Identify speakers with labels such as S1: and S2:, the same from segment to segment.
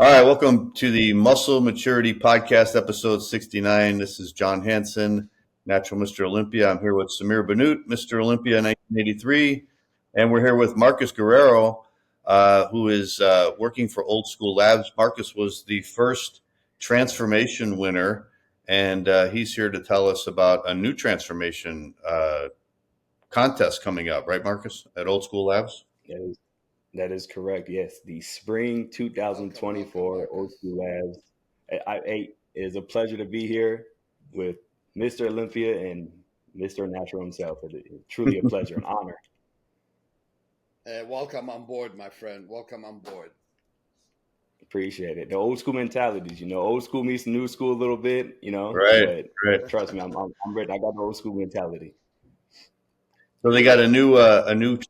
S1: All right, welcome to the Muscle Maturity Podcast, episode 69. This is John Hansen, Natural Mr. Olympia. I'm here with Samir Bannout, Mr. Olympia 1983, and we're here with Marcus Guerrero, who is working for Old School Labs. Marcus was the first transformation winner, and he's here to tell us about a new transformation contest coming up, right, Marcus, at Old School Labs?
S2: That is correct. Yes, the spring 2024 Old School Labs. It is a pleasure to be here with Mr. Olympia and Mr. Natural himself. Truly a pleasure, an honor.
S3: Welcome on board, my friend. Welcome on board.
S2: Appreciate it. The old school mentalities, old school meets the new school a little bit,
S1: Right.
S2: Trust me, I'm ready. I got the old school mentality.
S1: So they got a new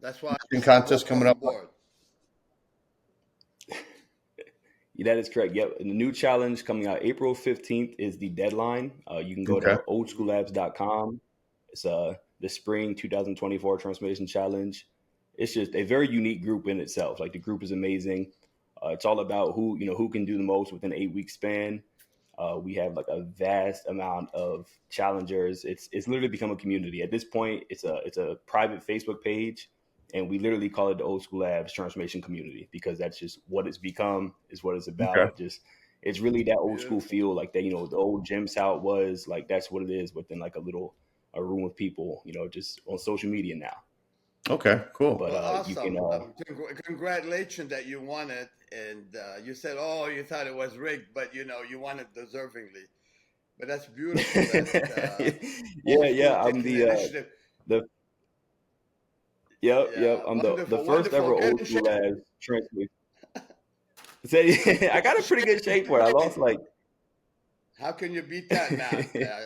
S3: That's why
S1: contest coming up.
S2: That is correct. Yep. And the new challenge coming out April 15th is the deadline. You can go to oldschoollabs.com. It's the spring 2024 transformation challenge. It's just a very unique group in itself. Like, the group is amazing. It's all about who can do the most within an 8-week span. We have like a vast amount of challengers. It's literally become a community. At this point, it's a private Facebook page. And we literally call it the Old School Labs Transformation Community, because that's just what it's become, is what it's about.
S1: Okay.
S2: It's really that old school feel, like that, the old gyms, how it was, like that's what it is within like a room of people, just on social media now.
S1: Okay, cool.
S3: But awesome. Congratulations that you won it. And you said, you thought it was rigged, but you won it deservingly. But that's beautiful.
S2: Yeah. I'm the Yep. I'm the first ever Old School Labs transformation. I got a pretty good shape for it. I lost like.
S3: How can you beat that now,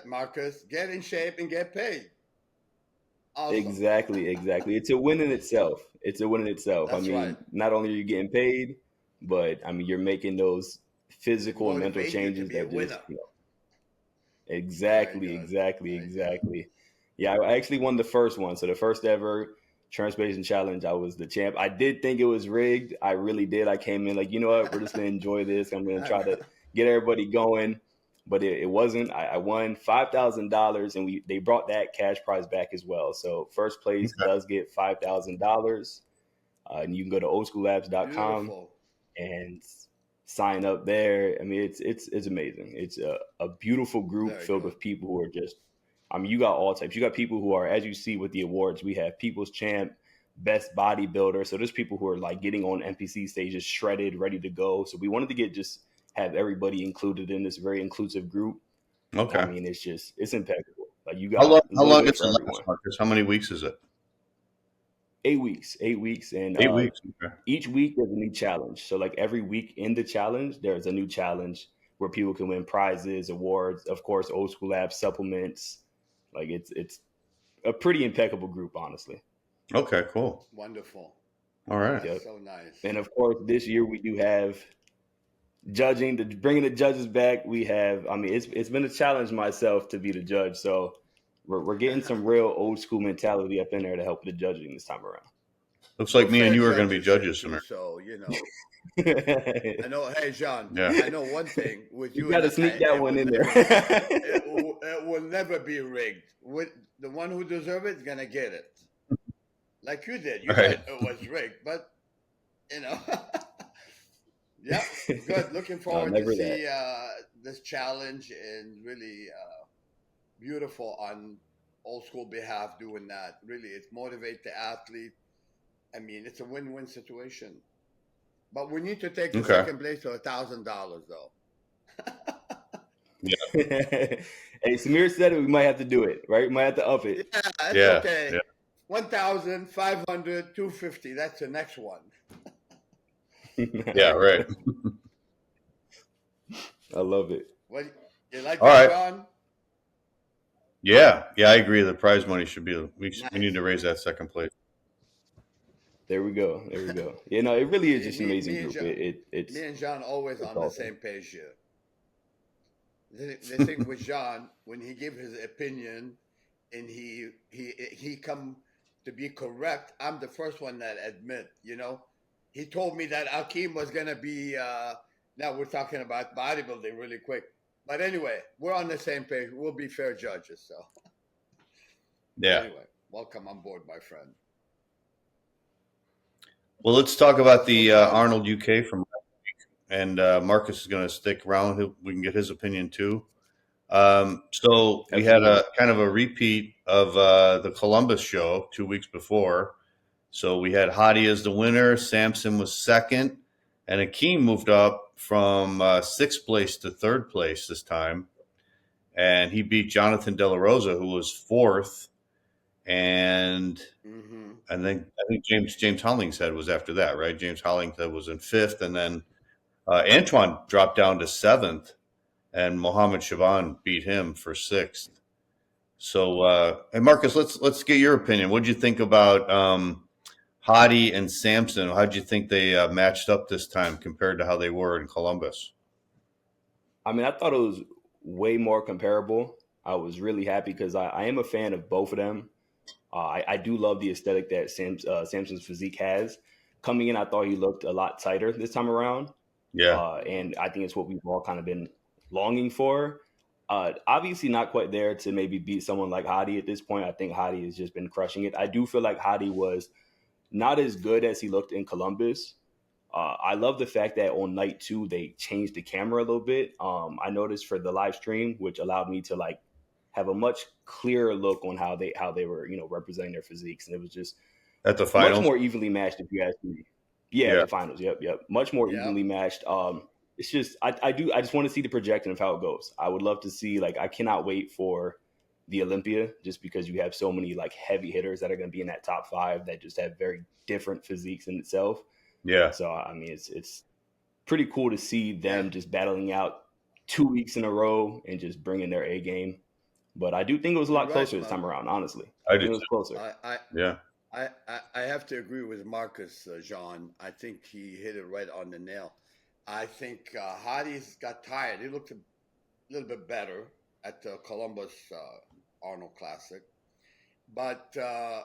S3: Marcus? Get in shape and get paid. Awesome.
S2: Exactly. It's a win in itself. That's right. Not only are you getting paid, but you're making those physical and mental changes that just. Exactly. Yeah, I actually won the first one. So the first ever transformation challenge, I was the champ. I did think it was rigged. I really did. I came in like, you know what, we're just gonna enjoy this. I'm gonna try to get everybody going, but it wasn't. I won $5,000, and they brought that cash prize back as well. So first place does get $5,000, and you can go to oldschoollabs.com and sign up there. It's amazing. It's a beautiful group filled with people who are just. You got all types. You got people who are, as you see with the awards, we have People's Champ, Best Bodybuilder. So there's people who are like getting on NPC stages, shredded, ready to go. So we wanted to have everybody included in this very inclusive group.
S1: Okay.
S2: It's impeccable. Like, you got
S1: how long is it last, Marcus? How many weeks is it?
S2: 8 weeks. 8 weeks. And
S1: 8 weeks. Okay.
S2: Each week there's a new challenge. So like every week in the challenge, there's a new challenge where people can win prizes, awards, of course, Old School Labs supplements. Like, it's a pretty impeccable group, honestly.
S1: Okay, cool.
S3: Wonderful.
S1: All right.
S3: That's so nice.
S2: And of course, this year we do have judging, bringing the judges back. We have, it's been a challenge myself to be the judge. So we're getting some real old school mentality up in there to help the judging this time around.
S1: Looks like me and you are going to be judges, Samir.
S3: So, I know. Hey, John. Yeah. I know one thing with you.
S2: You got to sneak that one in there.
S3: It will never be rigged. The one who deserves it is gonna get it, like you did. You thought it was rigged, but yeah, good. Looking forward to see this challenge, and really beautiful on Old School behalf doing that. Really, it motivates the athlete. It's a win-win situation. But we need to take the second place to $1,000 though.
S1: Yeah.
S2: Hey, Samir said it. We might have to do it, right? We might have to up it.
S3: Yeah, okay. Yeah. 1,500, 250. That's the next one.
S1: Yeah, right.
S2: I love it.
S3: Well, you like that, John?
S1: Yeah, I agree. The prize money should be. We need to raise that second place.
S3: There we go.
S2: It really is just an amazing group. It's
S3: me and John always on the same page here. The thing with John, when he gave his opinion and he come to be correct, I'm the first one that admit, he told me that Akim was going to be Now we're talking about bodybuilding really quick. But anyway, we're on the same page. We'll be fair judges. So,
S1: Yeah.
S3: Anyway, welcome on board, my friend.
S1: Well, let's talk about the Arnold UK from last week. And Marcus is going to stick around. We can get his opinion too. So we had a kind of a repeat of the Columbus show 2 weeks before. So we had Hadi as the winner. Samson was second. And Akim moved up from sixth place to third place this time. And he beat Jonathan Delarosa, who was fourth. And and then I think James Hollingshead was after that, right? James Hollingshead was in fifth. And then Antoine dropped down to seventh. And Mohammed Shaban beat him for sixth. So, hey Marcus, let's get your opinion. What did you think about Hadi and Samson? How did you think they matched up this time compared to how they were in Columbus?
S2: I mean, I thought it was way more comparable. I was really happy because I am a fan of both of them. I do love the aesthetic that Samson's physique has. Coming in, I thought he looked a lot tighter this time around.
S1: Yeah.
S2: And I think it's what we've all kind of been longing for. Obviously not quite there to maybe beat someone like Hadi at this point. I think Hadi has just been crushing it. I do feel like Hadi was not as good as he looked in Columbus. I love the fact that on night 2, they changed the camera a little bit. I noticed for the live stream, which allowed me to like have a much clearer look on how they were, representing their physiques. And it was just
S1: at the finals,
S2: much more evenly matched, if you ask me. Yeah, the finals. Yep. Much more evenly matched. It's just I just want to see the projection of how it goes. I would love to see, like, I cannot wait for the Olympia, just because you have so many like heavy hitters that are going to be in that top 5 that just have very different physiques in itself.
S1: Yeah.
S2: So I mean, it's pretty cool to see them just battling out 2 weeks in a row and just bringing their A game. But I do think it was a lot closer this time around. Honestly, I think it was closer.
S3: I have to agree with Marcus, Jean. I think he hit it right on the nail. I think Hadi's got tired. He looked a little bit better at the Columbus Arnold Classic. But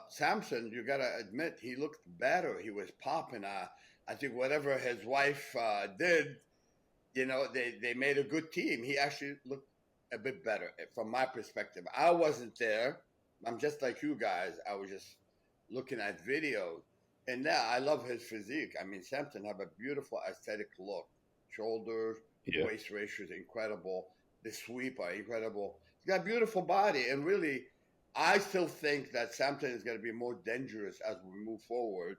S3: Samson, you got to admit, he looked better. He was popping. I think whatever his wife did, they made a good team. He actually looked a bit better from my perspective. I wasn't there. I'm just like you guys. I was just looking at videos. And now I love his physique. I mean, Samson have a beautiful aesthetic look. Shoulders, waist ratio is incredible. The sweep are incredible. He's got a beautiful body. And really, I still think that Samson is going to be more dangerous as we move forward.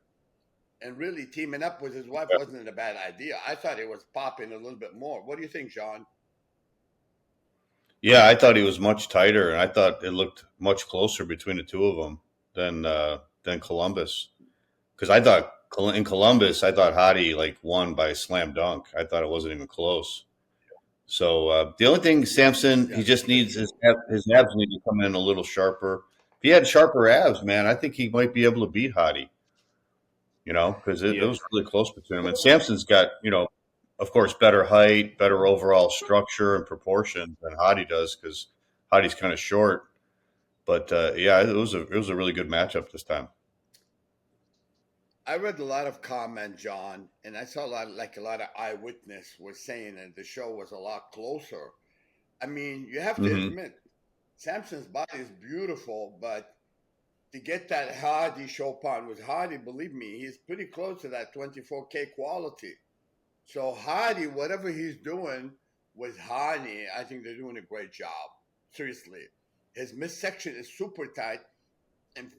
S3: And really, teaming up with his wife wasn't a bad idea. I thought it was popping a little bit more. What do you think, John?
S1: Yeah, I thought he was much tighter, and I thought it looked much closer between the two of them than Columbus. Because I thought in Columbus, I thought Hadi like won by a slam dunk. I thought it wasn't even close. So the only thing, Samson, he just needs his abs need to come in a little sharper. If he had sharper abs, man, I think he might be able to beat Hadi. Because it was really close between them. And Samson's got, of course, better height, better overall structure and proportion than Hadi does, because Hadi's kind of short. But it was a really good matchup this time.
S3: I read a lot of comment, John, and I saw a lot of eyewitness was saying that the show was a lot closer. I mean, you have to admit, Samson's body is beautiful, but to get that Hadi Chopin with Hadi, believe me, he's pretty close to that 24K quality. So Hadi, whatever he's doing with Hadi, I think they're doing a great job. Seriously. His midsection is super tight. And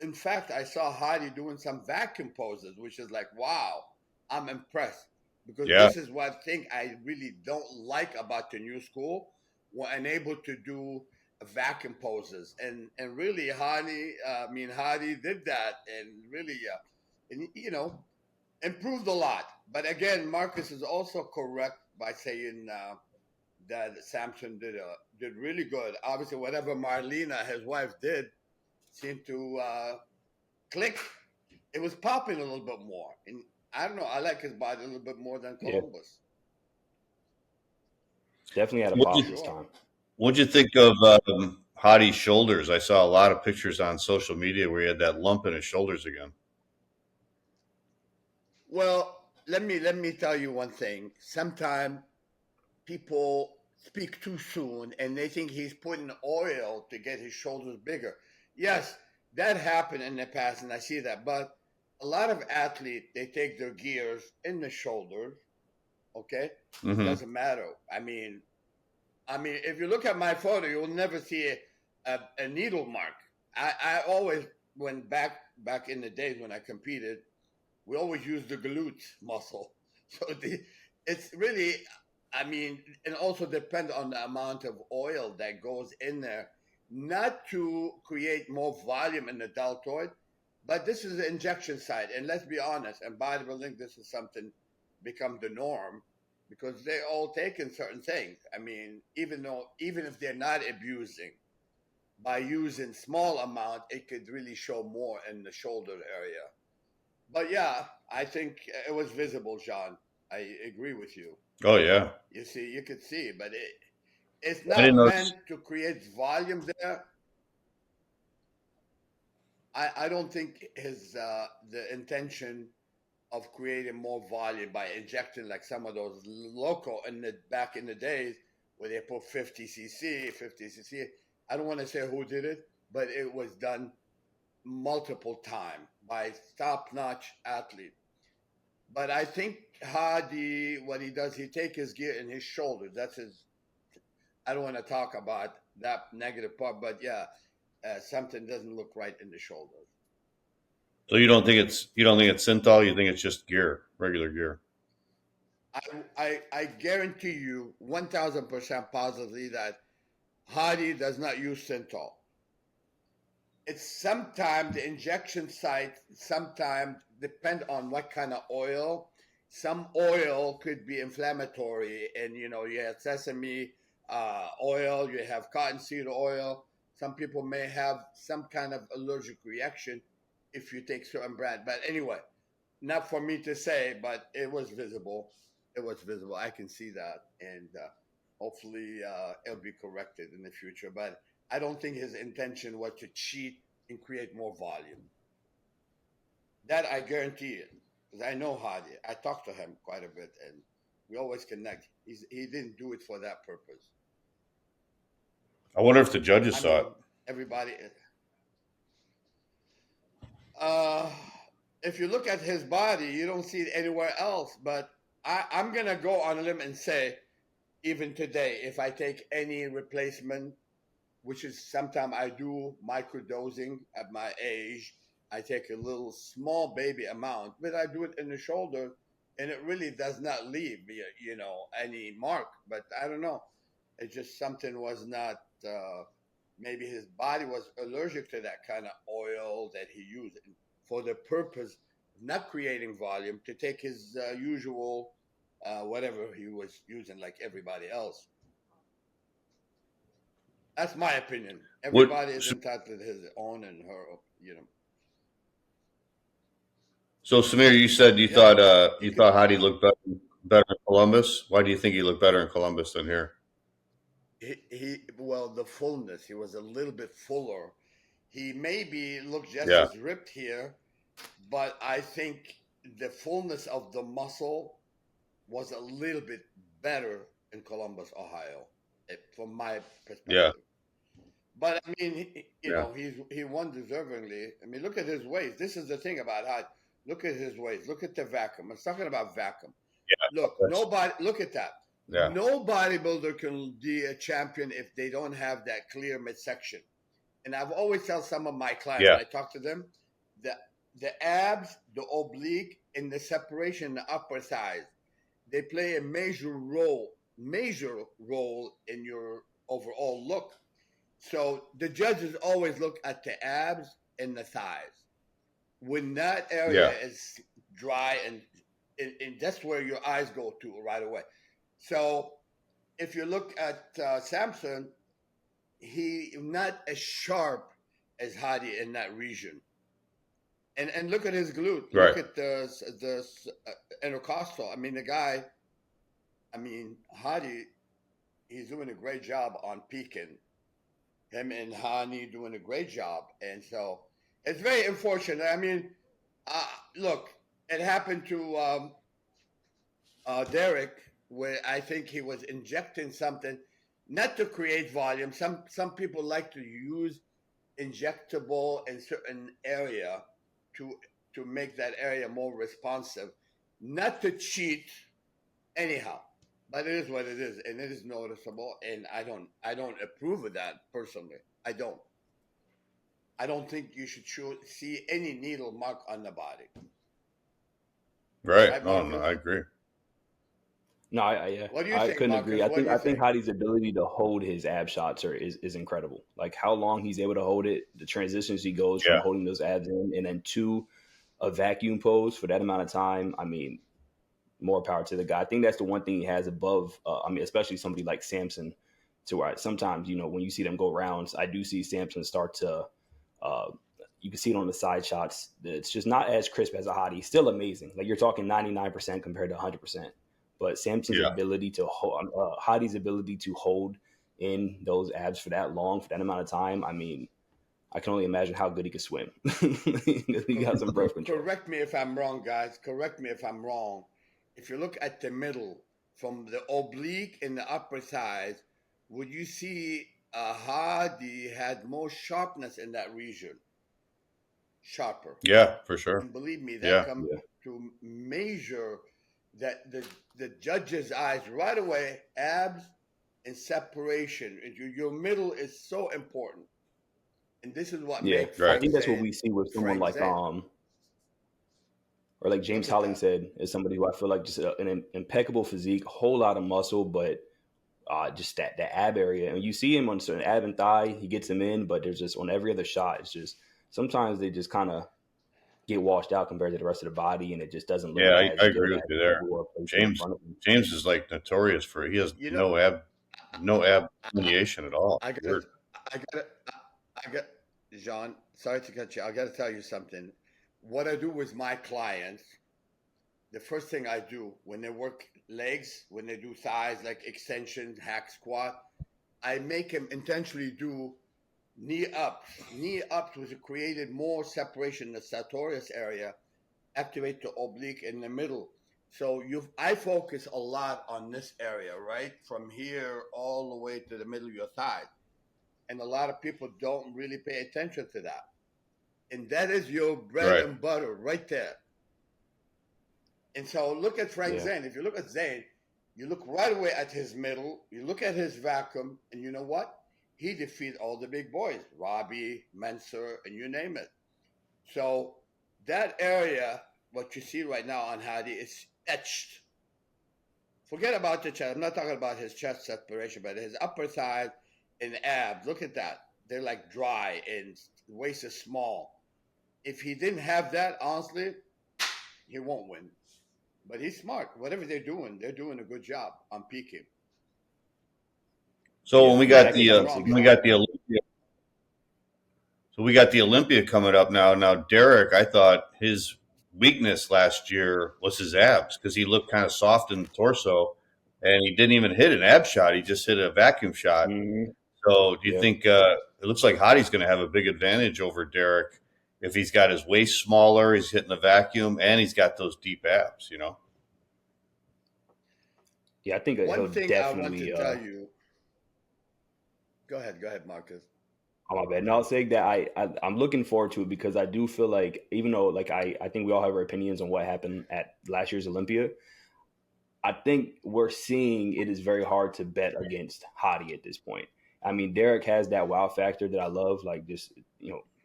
S3: in fact, I saw Hadi doing some vacuum poses, which is like, wow, I'm impressed. Because this is one thing I really don't like about the new school. We're unable to do vacuum poses. And really, Hadi did that and really, improved a lot. But again, Marcus is also correct by saying that Samson did really good. Obviously, whatever Marlena, his wife, did seemed to click. It was popping a little bit more. And I don't know, I like his body a little bit more than Columbus.
S2: Definitely had a pop this time.
S1: What'd you think of Hadi's shoulders? I saw a lot of pictures on social media where he had that lump in his shoulders again.
S3: Well, let me tell you one thing. Sometimes people speak too soon and they think he's putting oil to get his shoulders bigger. Yes, that happened in the past, and I see that. But a lot of athletes, they take their gears in the shoulders. Okay,
S1: Mm-hmm.
S3: doesn't matter. I mean, if you look at my photo, you'll never see a needle mark. I always, when back in the days when I competed, we always used the glute muscle. So it's really, I mean, and also depend on the amount of oil that goes in there, not to create more volume in the deltoid, but this is the injection side. And let's be honest, in bodybuilding, this is something become the norm because they all taking certain things. I mean, even if they're not abusing, by using small amount, it could really show more in the shoulder area. But yeah, I think it was visible, John. I agree with you.
S1: Oh yeah.
S3: You see, you could see, but it's
S1: I didn't
S3: not
S1: notice.
S3: meant to create volume there. I don't think his the intention of creating more volume by injecting like some of those local in the back in the days where they put 50 cc. I don't want to say who did it, but it was done multiple times by top-notch athlete. But I think Hadi, what he does, he take his gear in his shoulders. That's his. I don't want to talk about that negative part, but yeah, something doesn't look right in the shoulders.
S1: So you don't think it's synthol? You think it's just gear, regular gear?
S3: I guarantee you 1,000% positively that Hadi does not use synthol. It's sometimes the injection site, sometimes depend on what kind of oil. Some oil could be inflammatory, and you have sesame oil, you have cottonseed oil. Some people may have some kind of allergic reaction if you take certain brand. But anyway, not for me to say, but it was visible. It was visible. I can see that, and hopefully it'll be corrected in the future. But I don't think his intention was to cheat and create more volume. That I guarantee it, because I know Hadi. I talked to him quite a bit, and we always connect. He didn't do it for that purpose.
S1: I wonder if the judges
S3: I
S1: saw
S3: mean,
S1: it.
S3: everybody. Uh, if you look at his body, you don't see it anywhere else. But I'm gonna go on a limb and say, even today, if I take any replacement, which is sometimes I do microdosing at my age, I take a little small baby amount, but I do it in the shoulder, and it really does not leave me, any mark. But I don't know. It just something was not. Maybe his body was allergic to that kind of oil that he used for the purpose of not creating volume to take his usual whatever he was using like everybody else. That's my opinion.
S1: What?
S3: Everybody is entitled to his own and her.
S1: So Samir, you said you
S3: Yeah,
S1: thought Hadi looked better in Columbus. Why do you think he looked better in Columbus than here?
S3: well, the fullness. He was a little bit fuller. He maybe looked just
S1: Yeah.
S3: as ripped here, but I think the fullness of the muscle was a little bit better in Columbus, Ohio, from my perspective.
S1: Yeah.
S3: But I mean,
S1: Yeah.
S3: he won deservingly. I mean, look at his waist. This is the thing about Hadi. Look at his waist. Look at the vacuum. I'm talking about vacuum.
S1: Yeah.
S3: Look, nobody. Look at that.
S1: Yeah.
S3: No bodybuilder can be a champion if they don't have that clear midsection. And I've always tell some of my clients when I talk to them, the abs, the oblique, and the separation in the upper thighs, they play a major role in your overall look. So the judges always look at the abs and the thighs. When that area is dry and that's where your eyes go to right away. So if you look at Samson, he not as sharp as Hadi in that region. And look at his glute.
S1: Right.
S3: Look at the intercostal. I mean, the guy. I mean, Hadi. He's doing a great job on peaking. Him and Hani doing a great job, and so it's very unfortunate. I mean, look, it happened to Derek, where I think he was injecting something, not to create volume. Some people like to use injectable in certain area to to make that area more responsive, not to cheat anyhow. But it is what it is, and it is noticeable. And I don't approve of that personally. I don't. I don't think you should see any needle mark on the body.
S1: Right.
S3: Right,
S1: Oh, no,
S3: Marcus?
S1: I agree.
S2: No, yeah,
S3: What do you
S2: I
S3: think,
S2: couldn't
S3: Marcus?
S2: agree. I
S3: What do
S2: think
S3: you
S2: I think
S3: think?
S2: Hadi's ability to hold his ab shots is incredible. Like how long he's able to hold it, the transitions he goes from
S1: Yeah.
S2: holding those abs in and then to a vacuum pose for that amount of time. I mean, more power to the guy. I think that's the one thing he has above. I mean, especially somebody like Samson, to where sometimes when you see them go rounds, I do see Samson start to. Uh, you can see it on the side shots. It's just not as crisp as a Hadi. Still amazing. Like you're talking 99% compared to 100%. But Samson's
S1: Yeah.
S2: ability to hold, Hadi's ability to hold in those abs for that long, for that amount of time. I mean, I can only imagine how good he could swim. He got some breath control.
S3: Correct me if I'm wrong, guys. Correct me if I'm wrong. If you look at the middle, from the oblique and the upper thighs, would you see Hadi had more sharpness in that region? Sharper.
S1: Yeah, for sure.
S3: And believe me, that
S1: Yeah.
S3: comes to measure that the judge's eyes right away, abs and separation. Your middle is so important. And this is what
S2: Yeah,
S3: makes
S2: I
S1: Right.
S2: think that's what we see with someone
S3: Frank
S2: like
S3: Zane.
S2: or like James
S3: Look at that.
S2: Hollingshead is somebody who I feel like just an impeccable physique, whole lot of muscle, but just that ab area. And you see him on certain ab and thigh, he gets them in, but there's just on every other shot, it's just sometimes they just kind of get washed out compared to the rest of the body, and it just doesn't look
S1: Yeah,
S2: as
S1: I
S2: good
S1: agree with
S2: as
S1: you there.
S2: people who are placed in
S1: James
S2: front of him.
S1: James is like notorious for he has
S3: You know,
S1: no ab delineation at all.
S3: I got,
S1: Weird.
S3: I got, I got, Jean. Sorry to cut you. I got to tell you something. What I do with my clients, the first thing I do when they work legs, when they do thighs like extension, hack squat, I make them intentionally do knee ups. Knee ups was created more separation in the sartorius area, activate the oblique in the middle. So I focus a lot on this area, right? From here all the way to the middle of your thigh. And a lot of people don't really pay attention to that. And that is your bread
S1: Right.
S3: and butter right there. And so look at Frank
S2: Yeah.
S3: Zane. If you look at Zane, you look right away at his middle, you look at his vacuum, and you know what? He defeated all the big boys, Robbie, Mensur, and you name it. So that area, what you see right now on Hadi, is etched. Forget about the chest. I'm not talking about his chest separation, but his upper thigh and abs. Look at that. They're like dry and the waist is small. If he didn't have that, honestly, he won't win. But he's smart. Whatever they're doing a good job on peaking.
S1: So
S2: Yeah,
S1: when we
S2: yeah,
S1: got
S2: that
S1: the
S2: gets
S3: wrong,
S1: when we
S3: Sean.
S1: got the Olympia, so we got the Olympia coming up now. Now Derek, I thought his weakness last year was his abs because he looked kind of soft in the torso, and he didn't even hit an ab shot. He just hit a vacuum shot.
S2: Mm-hmm.
S1: So do you
S2: Yeah.
S1: think it looks like Hadi's going to have a big advantage over Derek if he's got his waist smaller, he's hitting the vacuum, and he's got those deep abs?
S2: Yeah, I think
S3: One
S2: he'll
S3: thing I want
S2: definitely.
S3: to tell you. Go ahead, Marcus.
S2: Oh my bad. No, I'll say that I'm looking forward to it because I do feel like even though like I think we all have our opinions on what happened at last year's Olympia, I think we're seeing it is very hard to bet against Hadi at this point. I mean, Derek has that wow factor that I love. Like just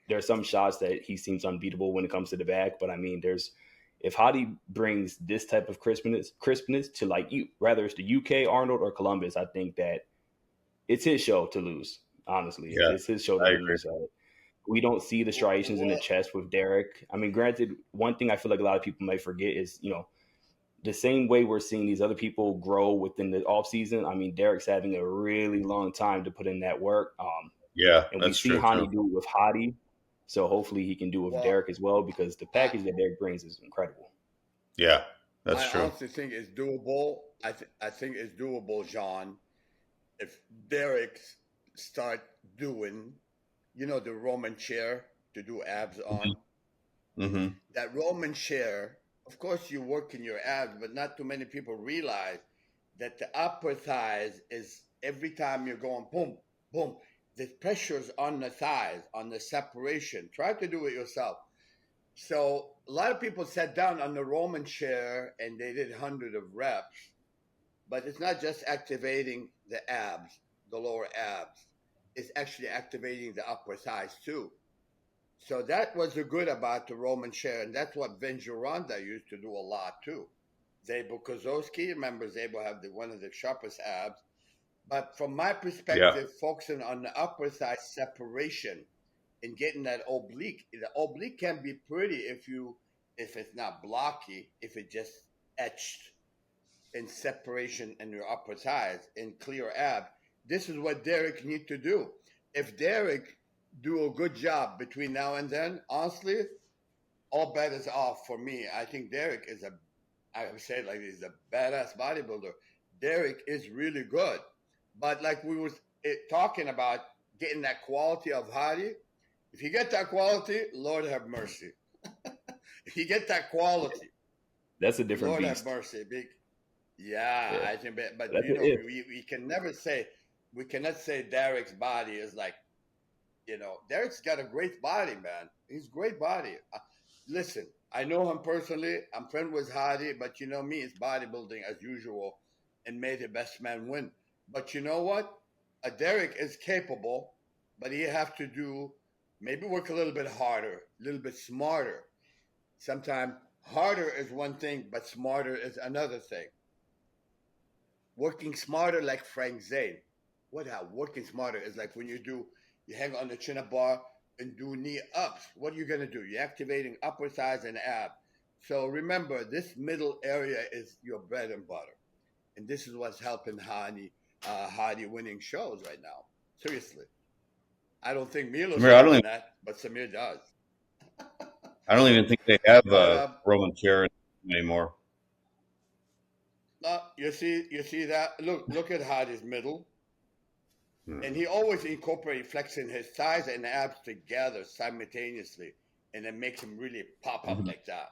S2: there are some shots that he seems unbeatable when it comes to the back, but I mean, if Hadi brings this type of crispness to like whether it's the UK Arnold or Columbus, I think that it's his show to lose. Honestly,
S1: Yeah,
S2: it's his show to
S1: I agree.
S2: lose. We don't see the striations in the chest with Derek. I mean, granted, one thing I feel like a lot of people may forget is, the same way we're seeing these other people grow within the off season. I mean, Derek's having a really long time to put in that work.
S1: Yeah,
S2: And we
S1: that's
S2: see
S1: true
S2: Hani
S1: too.
S2: do it with Hadi. So hopefully he can do it with Derek as well because the package that Derek brings is incredible.
S1: Yeah, that's true.
S3: I honestly think it's doable. I think it's doable, Jean, if Derek start doing, the Roman chair to do abs on.
S1: Mm-hmm.
S3: That Roman chair of course, you work in your abs, but not too many people realize that the upper thighs is every time you're going boom, boom, the pressure's on the thighs, on the separation. Try to do it yourself. So a lot of people sat down on the Roman chair and they did 100 of reps, but it's not just activating the abs, the lower abs. It's actually activating the upper thighs too. So that was the good about the Roman chair, and that's what Vince Gironda used to do a lot too. Zabel Kozowski, remember Zabel have one of the sharpest abs. But from my perspective, focusing on the upper thigh separation and getting that oblique. The oblique can be pretty if it's not blocky, if it just etched in separation in your upper thighs and clear ab. This is what Derek needs to do. If Derek do a good job between now and then, honestly, all bet is off for me. I think Derek is I would say like he's a badass bodybuilder. Derek is really good. But like we were talking about getting that quality of Hadi, if you get that quality, Lord have mercy. If you get that quality,
S2: that's a different
S3: Lord
S2: beast.
S3: have mercy. Yeah, I think, but we can never say, we cannot say Derek's body is like, Derek's got a great body, man. He's great body. Listen, I know him personally. I'm friend with Hadi, but you know me, it's bodybuilding as usual, and may the best man win. But you know what? Derek is capable, but he have to maybe work a little bit harder, a little bit smarter. Sometimes harder is one thing, but smarter is another thing. Working smarter like Frank Zane. Working smarter is like when you hang on the chin-up bar and do knee ups. What are you going to do? You're activating upper thighs and ab. So remember, this middle area is your bread and butter. And this is what's helping Hadi winning shows right now. Seriously. I don't think Milo's doing that, but Samir does.
S1: I don't even think they have a Roman chair anymore.
S3: You see that? Look at Hadi's middle. And he always incorporates flexing his thighs and abs together simultaneously, and it makes him really pop up like that.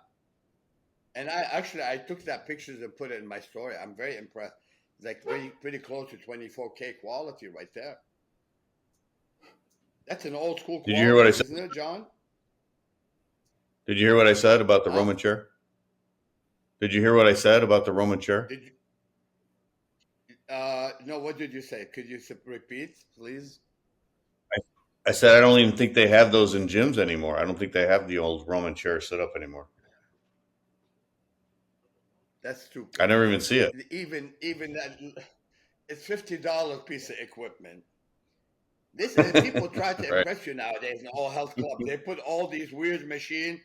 S3: And I took that pictures and put it in my story. I'm very impressed. It's like pretty close to 24K quality right there. That's an old school quality.
S1: Did you hear what I said?
S3: Isn't it, John?
S1: Did you hear what I said about the Roman chair? Did you hear what I said about the Roman chair?
S3: Did you? No, what did you say? Could you repeat, please?
S1: I said I don't even think they have those in gyms anymore. I don't think they have the old Roman chair set up anymore.
S3: That's true.
S1: I never even see it.
S3: Even that, it's $50 piece of equipment. People try to impress you nowadays in all health clubs. They put all these weird machines,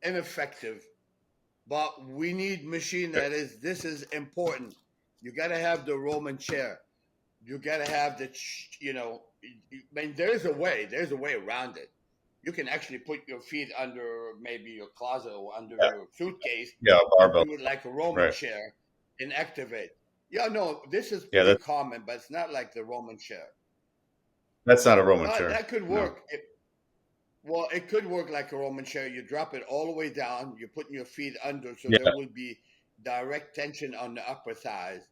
S3: ineffective. But we need machine this is important. You got to have the Roman chair. You got to have there's a way around it. You can actually put your feet under maybe your closet or under your suitcase.
S1: Yeah, barbell.
S3: Do it like a Roman chair and activate. Yeah, no, this is pretty common, but it's not like the Roman chair.
S1: That's not a Roman chair.
S3: That could work. No. It could work like a Roman chair. You drop it all the way down. You're putting your feet under, so there will be direct tension on the upper thighs.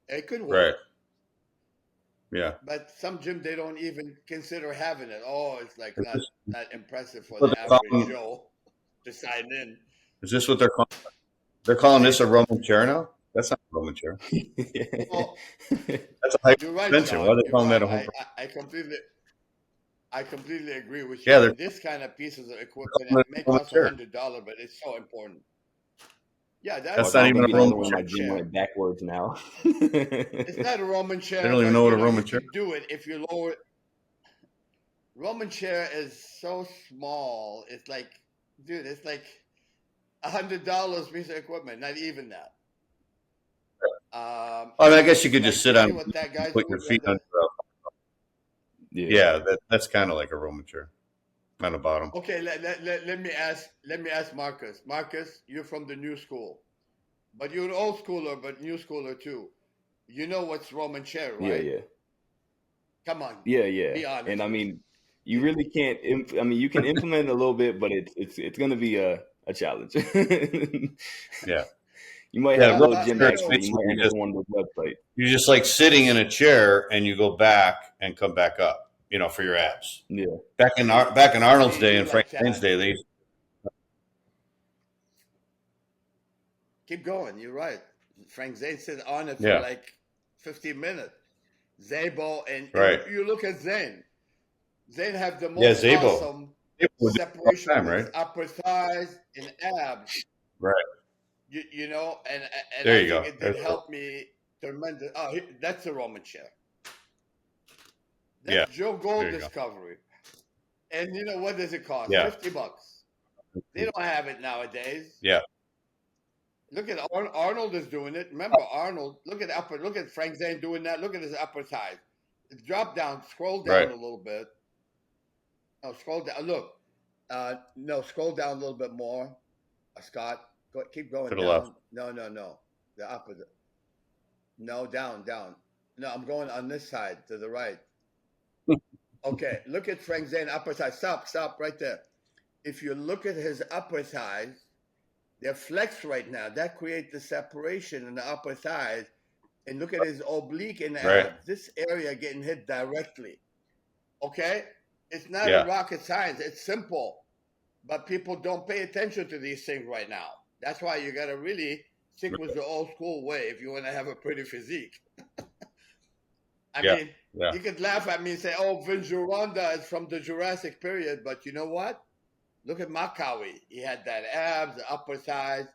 S3: It could work.
S1: Right. Yeah.
S3: But some gyms, they don't even consider having it. Oh, it's like not impressive for the average Joe to sign in.
S1: Is this what they're calling? They're calling this a Roman chair now? That's not a Roman chair.
S3: Well,
S1: that's a high suspension. Why are they calling that a home?
S3: I completely agree with you.
S1: Yeah,
S3: this kind of pieces of equipment may cost $100, but it's so important. Yeah,
S1: that's not even a Roman chair.
S2: My gym went backwards now.
S3: It's not a Roman chair.
S1: They don't even know what a Roman chair.
S3: You can do it if you lower it. Roman chair is so small. It's like, dude, it's like $100 piece of equipment. Not even that.
S1: I guess you could just sit on, put your feet under. Yeah, that's kind of like a Roman chair on the bottom.
S3: Okay, let me ask Marcus. Marcus, you're from the new school, but you're an old schooler, but new schooler too. You know what's Roman chair, right?
S2: Yeah.
S3: Come on.
S2: Yeah.
S3: Be honest.
S2: And I mean, you really can't. You can implement it a little bit, but it's going to be a a challenge.
S1: Yeah.
S2: You might have a little
S3: but,
S2: gym
S3: you
S2: expert.
S3: know,
S2: You might enter one of those websites.
S1: You're just like sitting in a chair and you go back and come back up, for your abs.
S2: Yeah.
S1: Back in Arnold's day and
S3: like
S1: Frank Zane's day, they
S3: keep going. You're right. Frank Zane said on it
S1: Yeah.
S3: for like 15 minutes. Zabo, and
S1: Right.
S3: you look at Zane. Zane have the most
S1: Zabo.
S3: awesome
S1: Zabo would do it all the
S3: separation
S1: time,
S3: of his
S1: right?
S3: upper thighs and abs.
S1: Right.
S3: You know, and
S1: There
S3: I
S1: you
S3: think
S1: go.
S3: it did
S1: That's
S3: help me tremendous. Oh, that's a Roman chair. That's
S1: Yeah.
S3: Joe Gold
S1: There you go.
S3: discovery. And you know what does it cost?
S1: Yeah.
S3: $50. They don't have it nowadays.
S1: Yeah.
S3: Look at Arnold is doing it. Remember Arnold? Look at Frank Zane doing that. Look at his upper thighs. Drop down, scroll down
S1: Right.
S3: a little bit. Oh, scroll down. Look, no, scroll down a little bit more. Scott, keep going
S1: To the
S3: down.
S1: left.
S3: No, the opposite. No, down. No, I'm going on this side to the right. Okay, look at Frank Zane upper thighs. Stop right there. If you look at his upper thighs, they're flexed right now. That creates the separation in the upper thighs. And look at his oblique and abs.
S1: Right.
S3: This area getting hit directly. Okay? It's not
S1: Yeah.
S3: a rocket science. It's simple. But people don't pay attention to these things right now. That's why you got to really stick with the old school way if you want to have a pretty physique. I mean, you could laugh at me and say, oh, Vince Gironda is from the Jurassic period. But you know what? Look at Makawi. He had that abs, the upper thighs.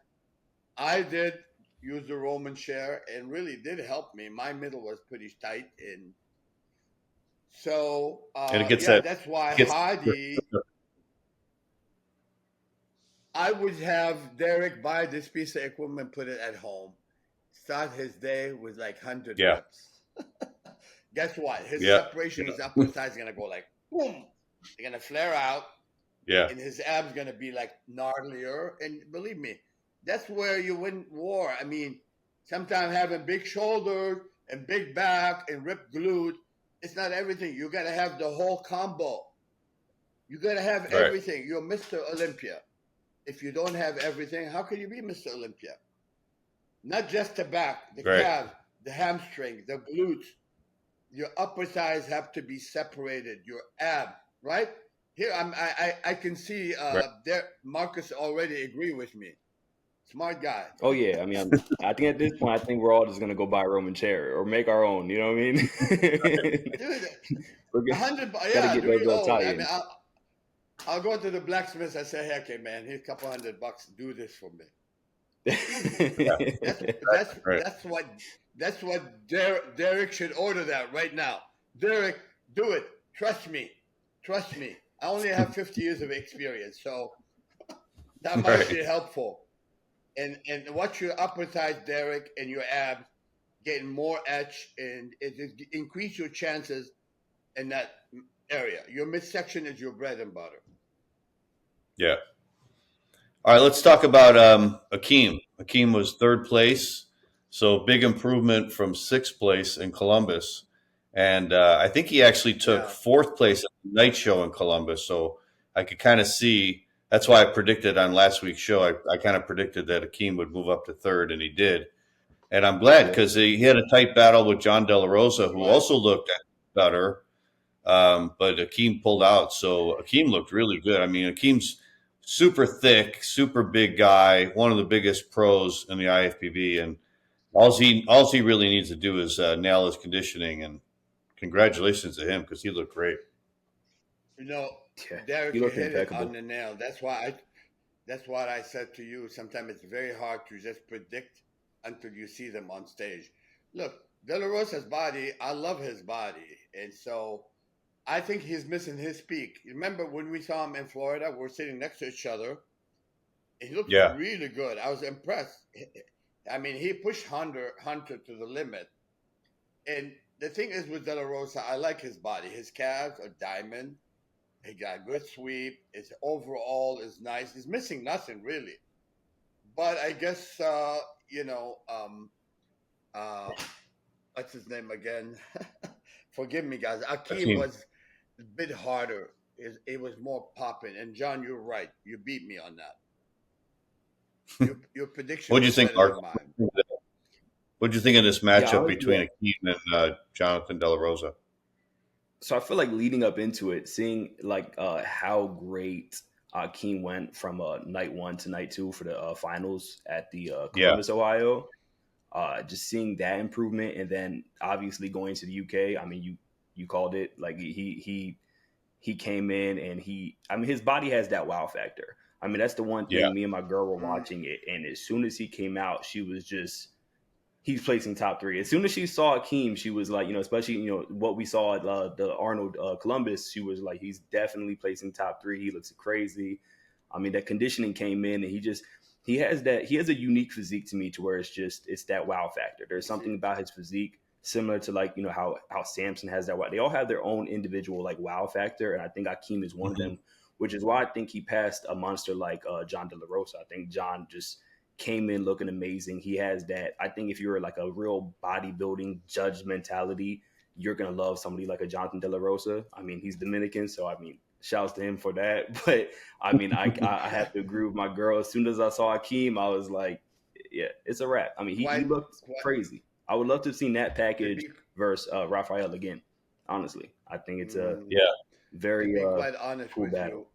S3: I did use the Roman chair and really did help me. My middle was pretty tight. And so,
S1: And it gets
S3: that's why Hadi, I would have Derek buy this piece of equipment, put it at home, start his day with like 100 reps. Guess what? His separation, his upper thighs is going to go like, boom. They're going to flare out.
S1: Yeah.
S3: And his abs going to be like gnarlier. And believe me, that's where you win war. I mean, sometimes having big shoulders and big back and ripped glute, it's not everything. You got to have the whole combo. You got to have everything. You're Mr. Olympia. If you don't have everything, how can you be Mr. Olympia? Not just the back, the calf, the hamstring, the glutes. Your upper thighs have to be separated. Your ab, right? Here, I can see there. Marcus already agree with me. Smart guy.
S2: Oh yeah, I mean, I think at this point, I think we're all just gonna go buy a Roman chair or make our own. You know what I mean?
S3: Dude, 100. Yeah, dude. I mean, I'll go to the blacksmith. I say, hey, okay, man, here's a couple $100. Do this for me. That's what Derek should order that right now. Derek, do it. Trust me. I only have 50 years of experience, so that might be helpful. And watch your upper thighs, Derek, and your abs getting more etch, and it increase your chances in that area. Your midsection is your bread and butter.
S1: Yeah. All right, let's talk about Akim. Akim was third place, so big improvement from sixth place in Columbus. And I think he actually took fourth place at the night show in Columbus. So I could kind of see, that's why I predicted on last week's show, I kind of predicted that Akim would move up to third, and he did. And I'm glad because he had a tight battle with John Delarosa, who also looked better, but Akim pulled out. So Akim looked really good. I mean, Akim's super thick, super big guy, one of the biggest pros in the IFBB. And all he really needs to do is nail his conditioning, and congratulations to him because he looked great.
S3: You know, Derek, you hit it on the nail. That's what I said to you. Sometimes it's very hard to just predict until you see them on stage. Look, Delarosa's body, I love his body. And so I think he's missing his peak. Remember when we saw him in Florida, we're sitting next to each other. He looked really good. I was impressed. I mean, he pushed Hunter to the limit. And the thing is with Delarosa, I like his body. His calves are diamond. He got good sweep. His overall is nice. He's missing nothing really. But I guess what's his name again? Forgive me, guys. Akim was a bit harder. It was more popping. And John, you're right. You beat me on that. Your prediction.
S1: What do you think, Mark? What do you think of this matchup between Akim and Jonathan Delarosa?
S2: So I feel like leading up into it, seeing like how great Akim went from night 1 to night 2 for the finals at the Columbus, Ohio. Just seeing that improvement, and then obviously going to the UK. I mean, you called it. Like he came in and his body has that wow factor. I mean, that's the one thing. Me and my girl were watching it, and as soon as he came out, she was just, he's placing top 3. As soon as she saw Akim, she was like, especially, what we saw at the Arnold Columbus, she was like, he's definitely placing top 3. He looks crazy. I mean, that conditioning came in, and he has a unique physique to me, to where it's that wow factor. There's something about his physique similar to like, how Samson has that wow. They all have their own individual like wow factor. And I think Akim is one of them, which is why I think he passed a monster like John Delarosa. I think John just came in looking amazing. He has that. I think if you're like a real bodybuilding judge mentality, you're going to love somebody like a Jonathan Delarosa. I mean, he's Dominican, so I mean, shouts to him for that. But I mean, I have to agree with my girl. As soon as I saw Akim, I was like, yeah, it's a wrap. I mean, he looked crazy. I would love to have seen that package versus Raphael again. Honestly, I think it's a very
S3: quite honest
S2: cool
S3: with
S2: battle.
S3: You,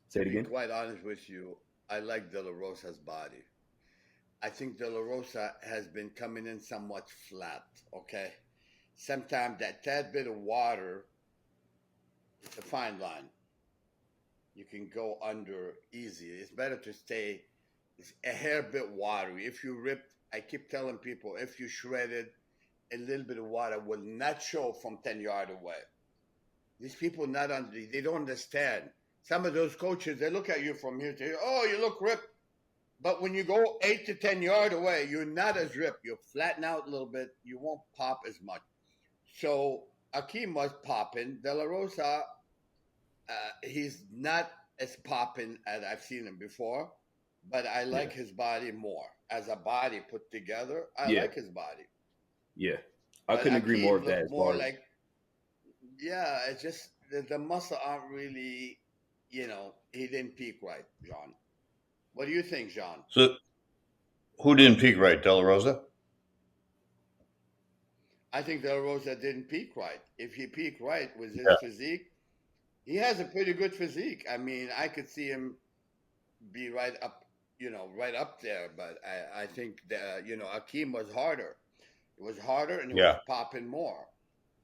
S2: Say it again.
S3: To be quite honest with you, I like Delarosa's body. I think Delarosa has been coming in somewhat flat. Okay, sometimes that tad bit of water, it's a fine line. You can go under easy. It's better to stay a hair bit watery. If you ripped, I keep telling people, if you shredded, a little bit of water will not show from 10 yards away. These people they don't understand. Some of those coaches, they look at you from here to here, oh, you look ripped. But when you go 8 to 10 yards away, you're not as ripped. You'll flatten out a little bit. You won't pop as much. So Akim was popping. Delarosa, he's not as popping as I've seen him before, but I like his body more. As a body put together, I like his body.
S2: Yeah. I couldn't agree more with that. As
S3: more like, it's just the muscle aren't really, he didn't peak right, John. What do you think, John?
S1: So who didn't peak right, Delarosa?
S3: I think Delarosa didn't peak right. If he peaked right with his physique, he has a pretty good physique. I mean, I could see him be right up there. But I think that, Akim was harder. It was harder, and it was popping more.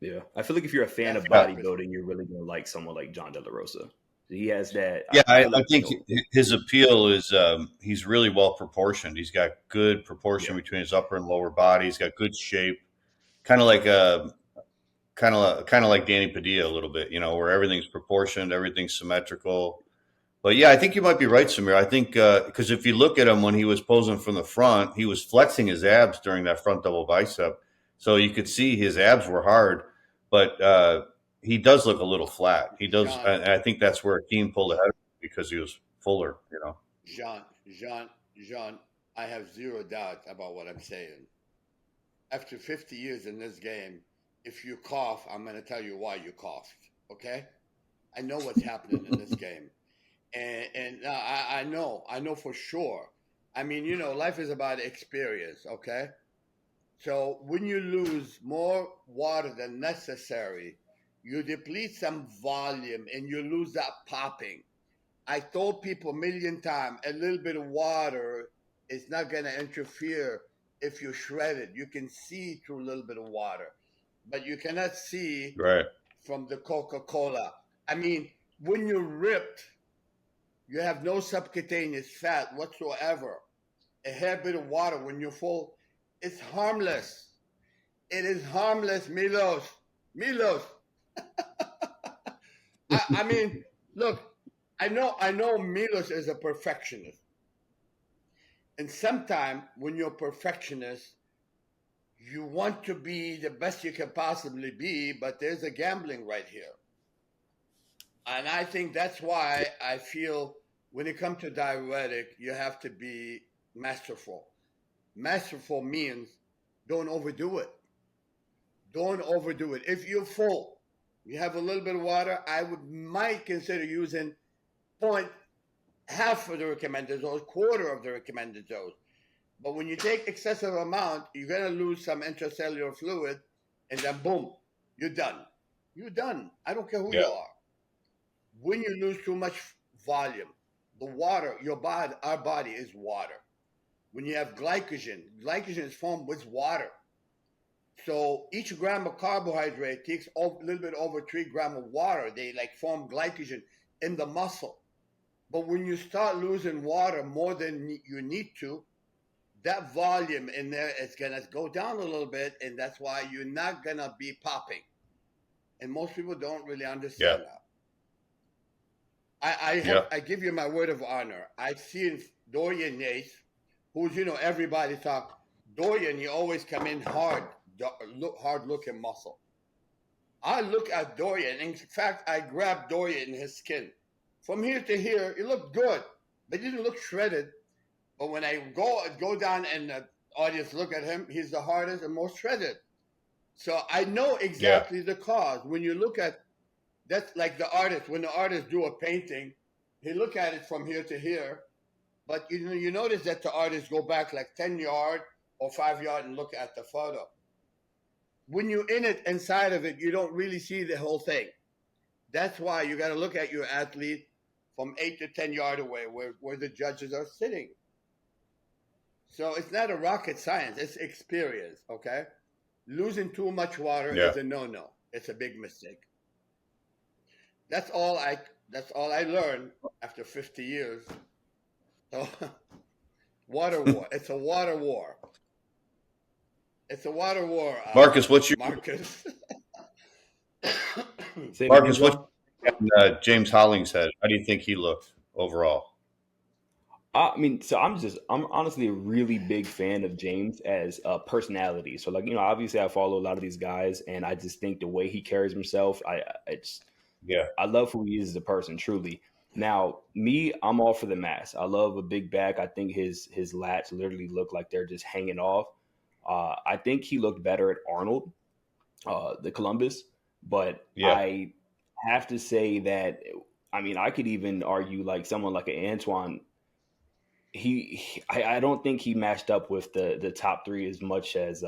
S2: Yeah. I feel like if you're a fan of bodybuilding, you're really going to like someone like John Delarosa. He has that.
S1: Yeah, I think his appeal is he's really well proportioned. He's got good proportion between his upper and lower body. He's got good shape, kind of like Danny Padilla a little bit, where everything's proportioned, everything's symmetrical. But yeah, I think you might be right, Samir. I think because if you look at him when he was posing from the front, he was flexing his abs during that front double bicep, so you could see his abs were hard, but he does look a little flat. He does, and I think that's where Akim pulled ahead because he was fuller.
S3: Jean, I have zero doubt about what I'm saying. After 50 years in this game, if you cough, I'm going to tell you why you coughed. Okay, I know what's happening in this game. And I know for sure. I mean, life is about experience, okay? So when you lose more water than necessary, you deplete some volume and you lose that popping. I told people a million times, a little bit of water is not going to interfere if you shred it. You can see through a little bit of water, but you cannot see from the Coca-Cola. I mean, when you're ripped, you have no subcutaneous fat whatsoever. A hair bit of water when you're full, it's harmless. It is harmless, Milos. I mean, look, I know Milos is a perfectionist. And sometimes when you're a perfectionist, you want to be the best you can possibly be, but there's a gambling right here. And I think that's why I feel when it comes to diuretic, you have to be masterful. Masterful means don't overdo it. Don't overdo it. If you're full, you have a little bit of water, I might consider using half of the recommended dose, quarter of the recommended dose. But when you take excessive amount, you're going to lose some intracellular fluid, and then boom, you're done. You're done. I don't care who you are. When you lose too much volume, the water, our body is water. When you have glycogen is formed with water. So each gram of carbohydrate takes a little bit over 3 grams of water. They like form glycogen in the muscle. But when you start losing water more than you need to, that volume in there is going to go down a little bit, and that's why you're not going to be popping. And most people don't really understand that. I give you my word of honor. I've seen Dorian Yates, who's, everybody talk. Dorian, he always come in hard looking muscle. I look at Dorian. In fact, I grabbed Dorian in his skin. From here to here, it looked good, but it didn't look shredded. But when I go down and the audience look at him, he's the hardest and most shredded. So I know exactly the cause. When you look at, that's like the artist. When the artist do a painting, he look at it from here to here. But you notice that the artists go back like 10 yards or 5 yards and look at the photo. When you're in it, inside of it, you don't really see the whole thing. That's why you got to look at your athlete from 8 to 10 yards away where the judges are sitting. So it's not a rocket science. It's experience, okay? Losing too much water is a no-no. It's a big mistake. That's all I learned after 50 years. So, water war. It's a water war. It's a water war.
S1: Marcus, what's your
S3: Marcus?
S1: Marcus, what James Hollingshead? How do you think he looked overall?
S2: I mean, so I'm honestly a really big fan of James as a personality. So like, obviously I follow a lot of these guys, and I just think the way he carries himself, I love who he is as a person, truly. Now, I'm all for the mass. I love a big back. I think his lats literally look like they're just hanging off. I think he looked better at Arnold, the Columbus, but I have to say that, I mean, I could even argue like someone like an Antoine. I don't think he matched up with the top three as much as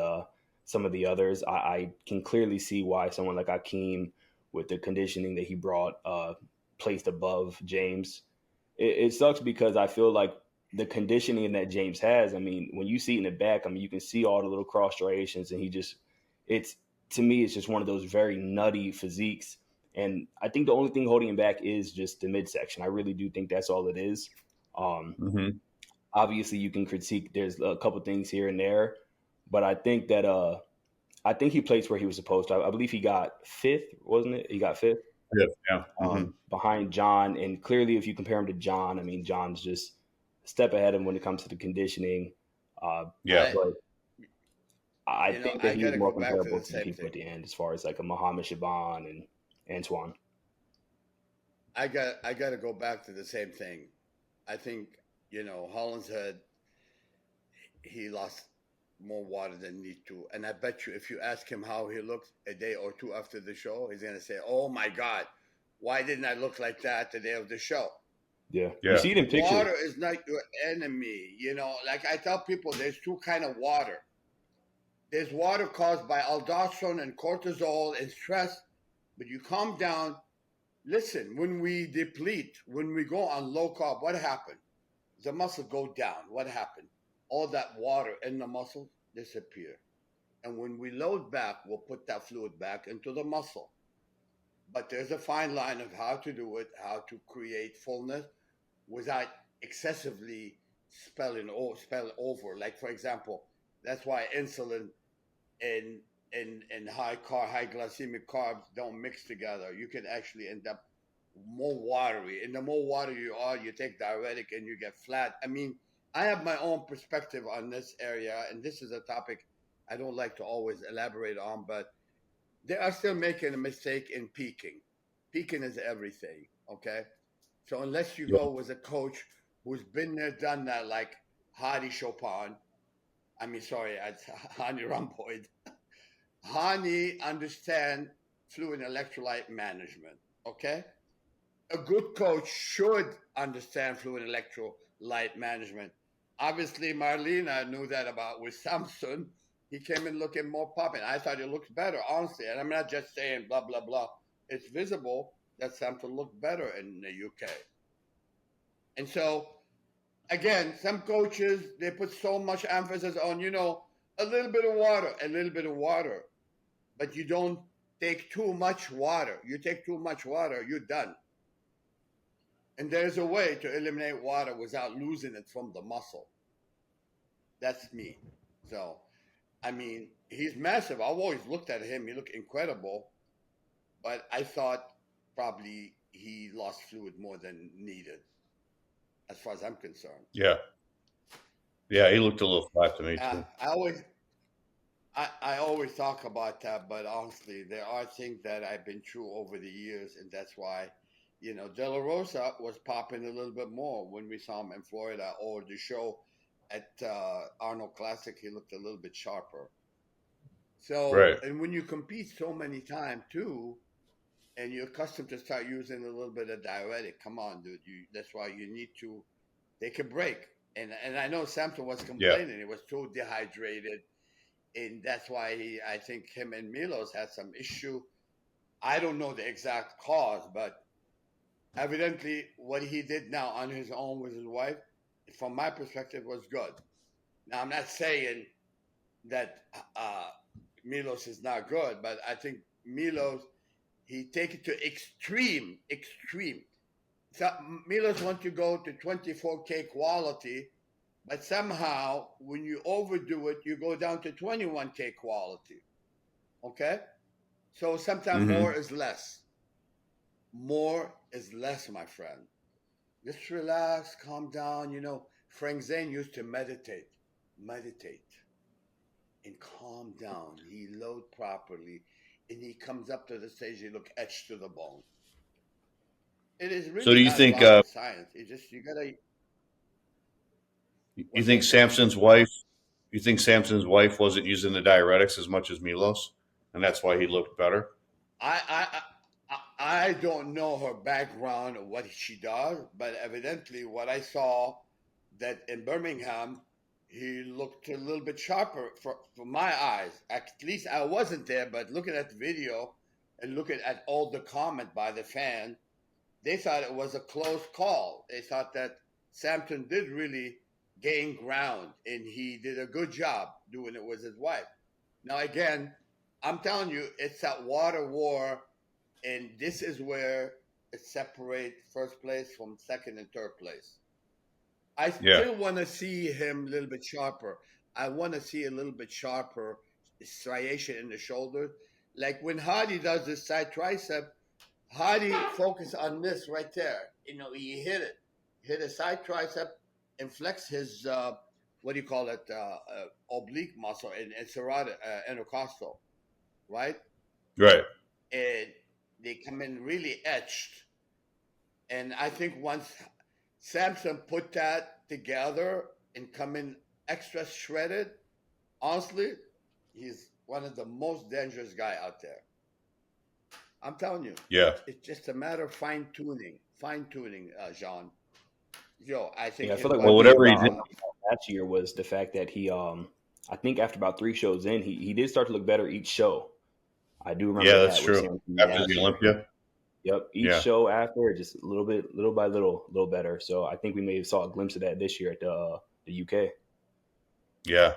S2: some of the others. I can clearly see why someone like Akim, with the conditioning that he brought, placed above James. It sucks because I feel like the conditioning that James has, I mean, when you see it in the back, I mean, you can see all the little cross striations, and to me, it's just one of those very nutty physiques. And I think the only thing holding him back is just the midsection. I really do think that's all it is. Obviously, you can critique. There's a couple things here and there, but I think that I think he placed where he was supposed to. I believe he got fifth, wasn't it? He got fifth.
S1: Yeah.
S2: Behind John, and clearly, if you compare him to John, I mean, John's just a step ahead of him when it comes to the conditioning. But I think that he's more comparable to the people at the end, as far as like a Muhammad Shaban and Antoine.
S3: I got to go back to the same thing. I think, Hollingshead, he lost more water than need to. And I bet you if you ask him how he looks a day or two after the show, he's going to say, oh my God, why didn't I look like that the day of the show?
S2: Yeah. You see it in pictures.
S3: Water is not your enemy. Like I tell people, there's two kind of water. There's water caused by aldosterone and cortisol and stress, but you calm down. Listen, when we deplete, when we go on low carb, what happened? The muscle go down. What happened? All that water in the muscle disappear. And when we load back, we'll put that fluid back into the muscle. But there's a fine line of how to do it, how to create fullness without excessively spilling over. Like, for example, that's why insulin and high glycemic carbs don't mix together. You can actually end up more watery. And the more water you are, you take diuretic and you get flat. I mean, I have my own perspective on this area, and this is a topic I don't like to always elaborate on, but they are still making a mistake in peaking. Peaking is everything, okay? So unless you go with a coach who's been there, done that, like Hadi Chopin, Hani Ramboyd. Hani understand fluid electrolyte management, okay? a good coach should understand fluid electrolyte management. Obviously, Marlena knew that about with Samson. He came in looking more popping. I thought he looked better, honestly. And I'm not just saying blah, blah, blah. It's visible that Samson looked better in the UK. And so, again, some coaches, they put so much emphasis on, a little bit of water, a little bit of water. But you don't take too much water. You take too much water, you're done. And there's a way to eliminate water without losing it from the muscle. That's me. So, I mean, he's massive. I've always looked at him. He looked incredible. But I thought probably he lost fluid more than needed, as far as I'm concerned.
S1: Yeah. Yeah, he looked a little flat to me, too.
S3: I always talk about that, but honestly, there are things that I've been through over the years, and that's why, Delarosa was popping a little bit more when we saw him in Florida, or the show at Arnold Classic, he looked a little bit sharper. So,
S1: right.
S3: And when you compete so many times too, and you're accustomed to start using a little bit of diuretic, come on, dude, that's why you need to take a break. And I know Samson was complaining, he was too dehydrated. And that's why I think him and Milos had some issue. I don't know the exact cause, but evidently what he did now on his own with his wife, from my perspective, was good. Now, I'm not saying that Milos is not good, but I think Milos, he take it to extreme. So Milos wants to go to 24K quality, but somehow, when you overdo it, you go down to 21K quality. Okay? So sometimes more is less. More is less, my friend. Just relax, calm down. Frank Zane used to meditate, and calm down. He load properly, and he comes up to the stage, he look etched to the bone. It is really
S1: so do you
S3: not
S1: think,
S3: rocket science. It's just, you gotta...
S1: You think Samson's wife wasn't using the diuretics as much as Milos, and that's why he looked better?
S3: I don't know her background or what she does, but evidently what I saw that in Birmingham, he looked a little bit sharper for my eyes. At least I wasn't there, but looking at the video and looking at all the comment by the fan, they thought it was a close call. They thought that Samson did really gain ground, and he did a good job doing it with his wife. Now, again, I'm telling you, it's that water war, and this is where it separates first place from second and third place. I still want to see him a little bit sharper. I want to see a little bit sharper striation in the shoulder. Like when Hadi does this side tricep, Hadi focus on this right there. He hit it. Hit a side tricep and flex his, oblique muscle and serratus, intercostal, right?
S1: Right.
S3: And they come in really etched. And I think once Samson put that together and come in extra shredded, honestly, he's one of the most dangerous guy out there. I'm telling you.
S1: Yeah.
S3: It's just a matter of fine tuning, Jean. I think.
S2: Yeah, I feel like
S1: whatever he did
S2: last year was the fact that he, I think after about 3 shows in, he did start to look better each show. I do remember.
S1: Yeah, that's true. After the Olympia.
S2: Yep, each show after, just little by little better. So I think we may have saw a glimpse of that this year at the UK.
S1: Yeah.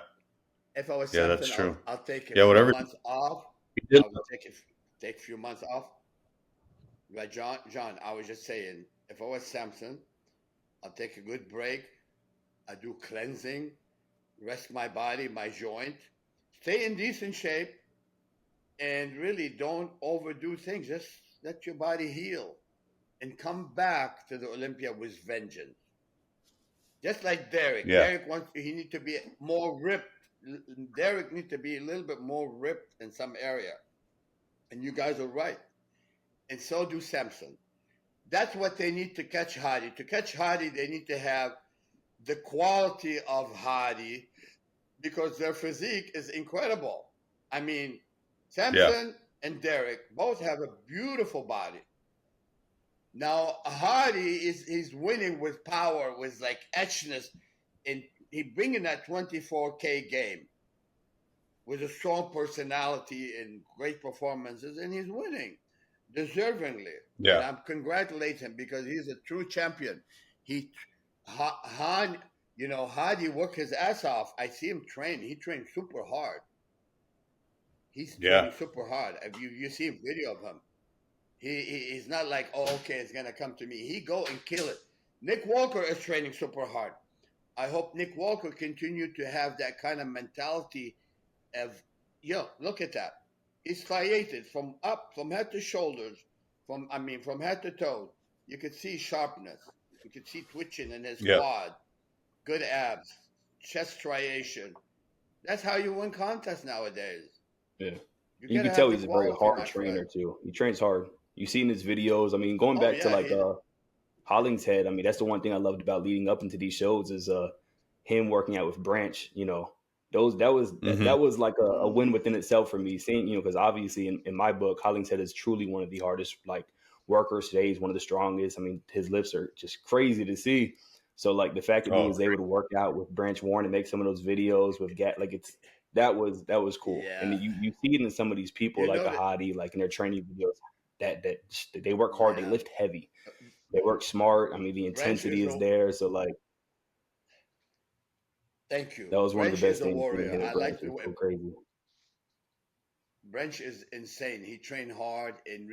S3: If I was
S1: that's true.
S3: I'll take a few months off. I would take a few months off. But John, I was just saying, if I was Samson, I'll take a good break. I do cleansing, rest my body, my joint, stay in decent shape, and really don't overdo things. Just let your body heal and come back to the Olympia with vengeance. Just like Derek.
S1: Yeah.
S3: Derek he needs to be more ripped. Derek needs to be a little bit more ripped in some area. And you guys are right. And so do Samson. That's what they need to catch Hadi. To catch Hadi, they need to have the quality of Hadi, because their physique is incredible. I mean, Samson and Derek both have a beautiful body. Now Hadi he's winning with power, with like edginess, and he bringing that 24K game with a strong personality and great performances, and he's winning deservingly. And
S1: Yeah.
S3: I'm congratulate him because he's a true champion. He Han, Hadi work his ass off. I see him train. He trains super hard. He's
S1: Yeah.
S3: training super hard. If you see a video of him, he's not like, oh, okay, it's gonna come to me. He go and kill it. Nick Walker is training super hard. I hope Nick Walker continue to have that kind of mentality of, look at that. He's striated from head to shoulders, from head to toe. You could see sharpness. You could see twitching in his
S1: Yeah.
S3: quad. Good abs, chest striation. That's how you win contests nowadays.
S2: Yeah. You can tell he's a very hard trainer too. He trains hard. You see in his videos. I mean, going back to like Hollingshead. I mean, that's the one thing I loved about leading up into these shows is him working out with Branch. You know, that was like a win within itself for me. Seeing, because obviously in my book, Hollingshead is truly one of the hardest like workers today. He's one of the strongest. I mean, his lifts are just crazy to see. So like the fact that he was able to work out with Branch Warren and make some of those videos with that was cool.
S3: Yeah.
S2: And you see it in some of these people like a Hadi, like in their training videos that they work hard, they lift heavy, they work smart. I mean, the intensity is there. So like,
S3: thank you.
S2: That was one of the best things.
S3: Warrior. I like the way
S2: so crazy.
S3: Branch is insane. He trained hard, and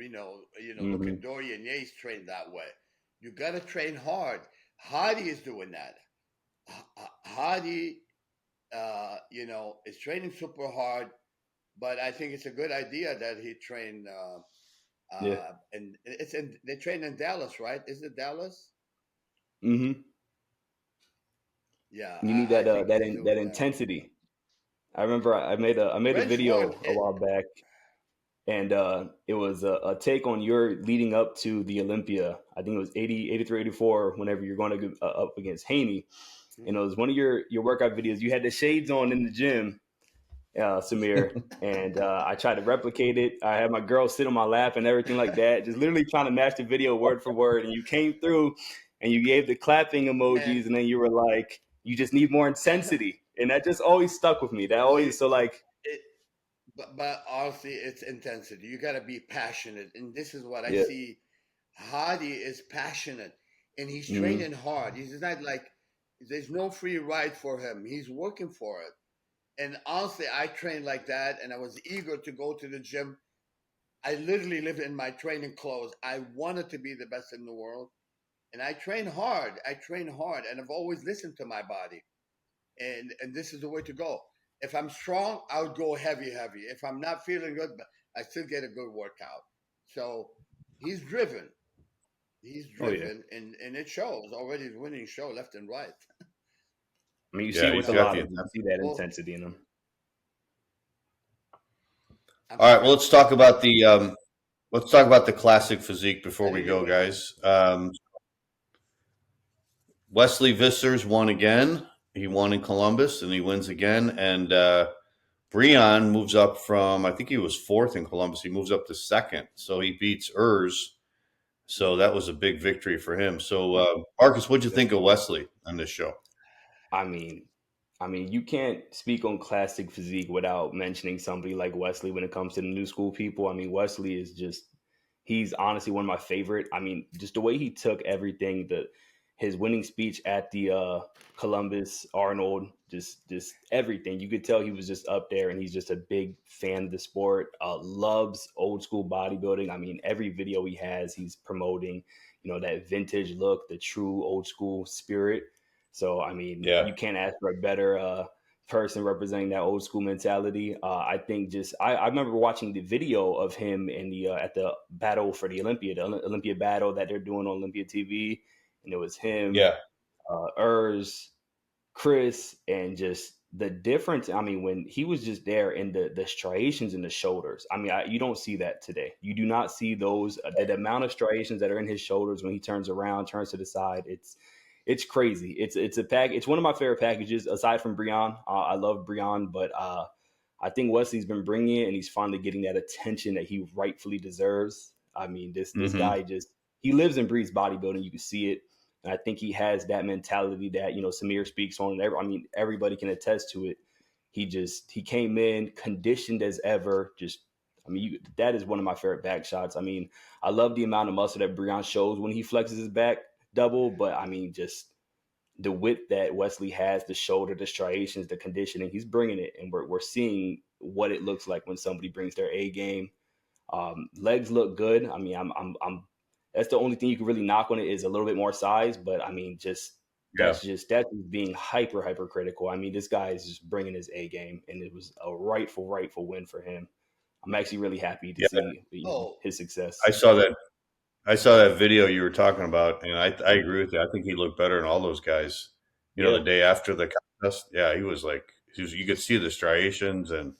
S3: look at Dorian Yates trained that way. You got to train hard. Hadi is doing that. Hadi, is training super hard, but I think it's a good idea that he trained. And they train in Dallas, right? Is it Dallas?
S2: Mm-hmm.
S3: Yeah.
S2: You need that intensity. I remember I made a video a while back, and it was a take on your leading up to the Olympia. I think it was 80, 83, 84, whenever you're going to go up against Haney. And it was one of your workout videos. You had the shades on in the gym, Samir, and I tried to replicate it. I had my girl sit on my lap and everything like that, just literally trying to match the video word for word. And you came through and you gave the clapping emojis, and then you were like, you just need more intensity. And that just always stuck with me. That always, so like.
S3: But honestly, it's intensity. You got to be passionate. And this is what I see. Hadi is passionate, and he's training hard. He's not like, there's no free ride for him. He's working for it. And honestly, I trained like that, and I was eager to go to the gym. I literally lived in my training clothes. I wanted to be the best in the world. And I train hard. And I've always listened to my body. And this is the way to go. If I'm strong, I would go heavy. If I'm not feeling good, but I still get a good workout. So he's driven. And it shows. Already he's winning show left and right.
S2: I mean, you see it with a lot of them. You see that intensity in them.
S1: All right, well, let's talk about the classic physique before we go, guys. Wesley Vissers won again. He won in Columbus, and he wins again. And Breon moves up from, I think he was fourth in Columbus. He moves up to second. So he beats Urs. So that was a big victory for him. So, Marcus, what'd you think of Wesley on this show?
S2: I mean, you can't speak on classic physique without mentioning somebody like Wesley when it comes to the new school people. I mean, Wesley is he's honestly one of my favorite. I mean, just the way he took everything, his winning speech at the Columbus Arnold, just everything. You could tell he was just up there, and he's just a big fan of the sport, loves old school bodybuilding. I mean, every video he has, he's promoting, that vintage look, the true old school spirit. So, I mean, you can't ask for a better person representing that old school mentality. I think I remember watching the video of him in the at the battle for the Olympia battle that they're doing on Olympia TV. And it was him, Urs, Chris, and just the difference. I mean, when he was just there in the striations in the shoulders. I mean, you don't see that today. You do not see those, the amount of striations that are in his shoulders when he turns around, turns to the side. It's crazy. It's a pack. It's one of my favorite packages aside from Breon. I love Breon, but I think Wesley's been bringing it, and he's finally getting that attention that he rightfully deserves. I mean, this guy just. he lives and breathes bodybuilding. You can see it. And I think he has that mentality that, Samir speaks on. Everybody can attest to it. He came in conditioned as ever. That is one of my favorite back shots. I love the amount of muscle that Breon shows when he flexes his back double, but just the width that Wesley has, the shoulder, the striations, the conditioning, he's bringing it, and we're seeing what it looks like when somebody brings their A game. Legs look good. I'm that's the only thing you can really knock on it is a little bit more size, but that's just being hyper critical. This guy is just bringing his A game, and it was a rightful win for him. I'm actually really happy to see his success.
S1: I saw that video you were talking about, and I agree with you. I think he looked better than all those guys. The day after the contest, he was you could see the striations and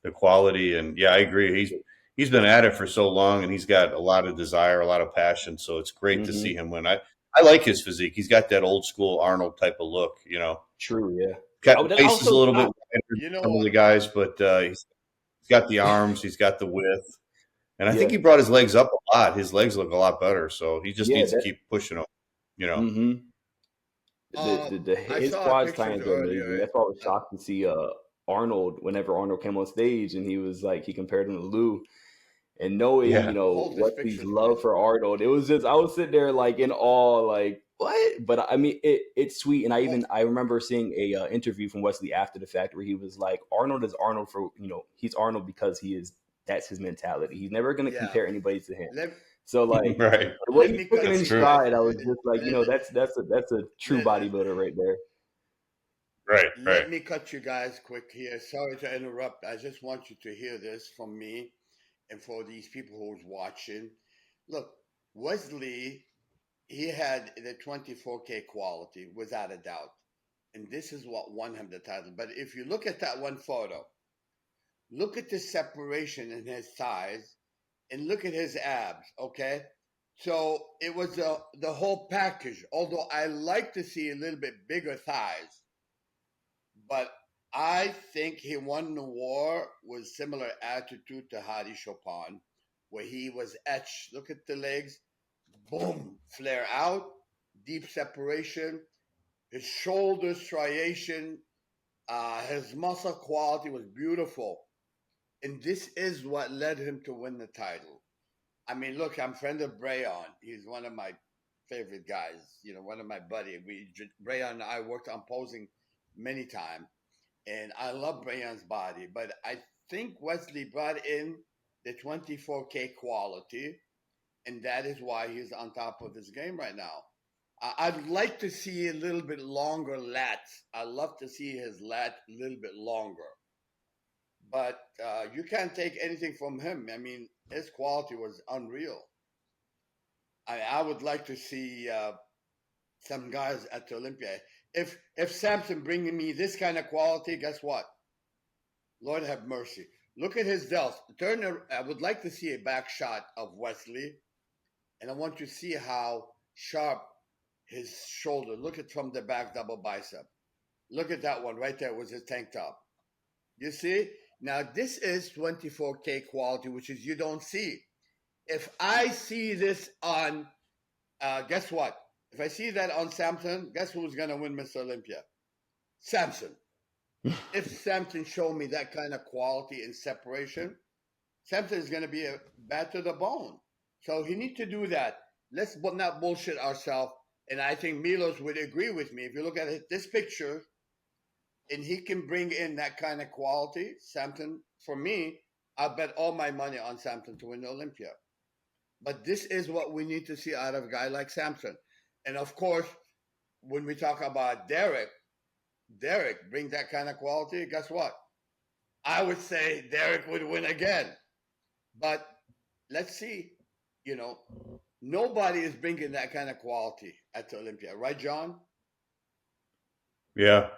S1: the quality, and I agree. He's been at it for so long, and he's got a lot of desire, a lot of passion. So it's great to see him win. I like his physique. He's got that old school Arnold type of look,
S2: True, yeah.
S1: Got the face is a little bit wider than some of the guys, but he's got the arms, he's got the width, and I think he brought his legs up a lot. His legs look a lot better, so he just needs to keep pushing them.
S2: His quads times are amazing. That's why I was shocked to see Arnold whenever Arnold came on stage, and he was he compared him to Lou. And knowing, Wesley's love for Arnold, it was just, I was sitting there in awe, what? But it's sweet. And I remember seeing a interview from Wesley after the fact where he was like, Arnold is Arnold for, he's Arnold because that's his mentality. He's never going to compare anybody to him.
S1: Right.
S2: The way he took it in stride, I was just that's a true bodybuilder right there.
S1: Right.
S3: Let me cut you guys quick here. Sorry to interrupt. I just want you to hear this from me. And for these people who's watching, look, Wesley, he had the 24K quality without a doubt. And this is what won him the title. But if you look at that one photo, look at the separation in his thighs and look at his abs, okay? So it was the whole package. Although I like to see a little bit bigger thighs, but I think he won the war with similar attitude to Hadi Chopin, where he was etched. Look at the legs, boom, flare out, deep separation. His shoulder striation, his muscle quality was beautiful. And this is what led him to win the title. Look, I'm friend of Breon. He's one of my favorite guys, one of my buddy. Breon and I worked on posing many times. And I love Breon's body, but I think Wesley brought in the 24K quality, and that is why he's on top of his game right now. I'd like to see a little bit longer lats. I love to see his lat a little bit longer. But you can't take anything from him. His quality was unreal. I would like to see some guys at the Olympia. If Samson bringing me this kind of quality, guess what? Lord have mercy. Look at his delts. I would like to see a back shot of Wesley, and I want to see how sharp his shoulder. Look at from the back double bicep. Look at that one right there with his tank top. You see? Now this is 24K quality, which is you don't see. If I see this on, guess what? If I see that on Samson, guess who's going to win Mr. Olympia? Samson. If Samson showed me that kind of quality and separation, Samson is going to be bad to the bone. So he needs to do that. Let's not bullshit ourselves. And I think Milos would agree with me. If you look at this picture, and he can bring in that kind of quality, Samson, for me, I'll bet all my money on Samson to win the Olympia. But this is what we need to see out of a guy like Samson. And of course, when we talk about Derek bring that kind of quality, guess what? I would say Derek would win again. But let's see, nobody is bringing that kind of quality at the Olympia. Right, John?
S1: Yeah.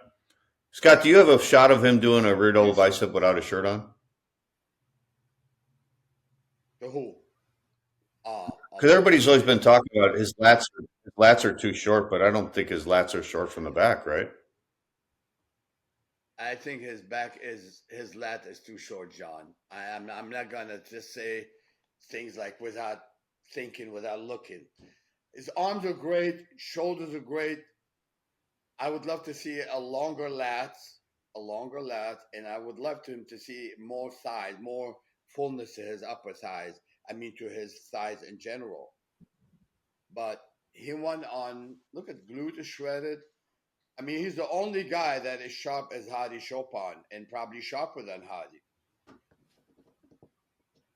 S1: Scott, do you have a shot of him doing a rear double bicep without a shirt on?
S3: The who?
S1: Because everybody's always been talking about his lats are too short, but I don't think his lats are short from the back, right?
S3: I think his lat is too short, John. I'm not gonna just say things like without thinking without looking. His arms are great, shoulders are great. I would love to see a longer lat, and I would love him to see more size, more fullness to his upper thighs. I mean, to his thighs in general. But he won on, look at glute is shredded. I mean, he's the only guy that is sharp as Hadi Chopin and probably sharper than Hadi.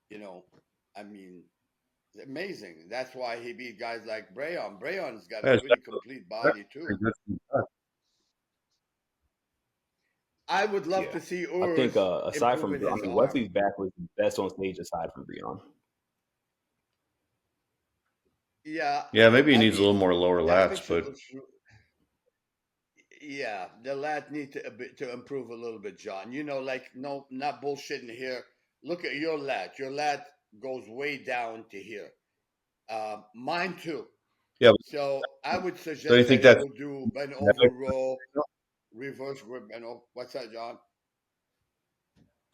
S3: You know, I mean, it's amazing. That's why he beat guys like Brayon. Brayon's got a really complete body too. I would love to see Urs.
S2: I think aside from Wesley's back was the best on stage aside from Breon.
S3: Yeah.
S1: Yeah, maybe he needs a little more lower lats, but
S3: yeah, the lat need to improve a little bit, John. You know, like no, not bullshitting here. Look at your lat. Your lat goes way down to here. Mine too.
S1: Yeah.
S3: So I would suggest that he will do bend over row, reverse grip bend over. What's that, John?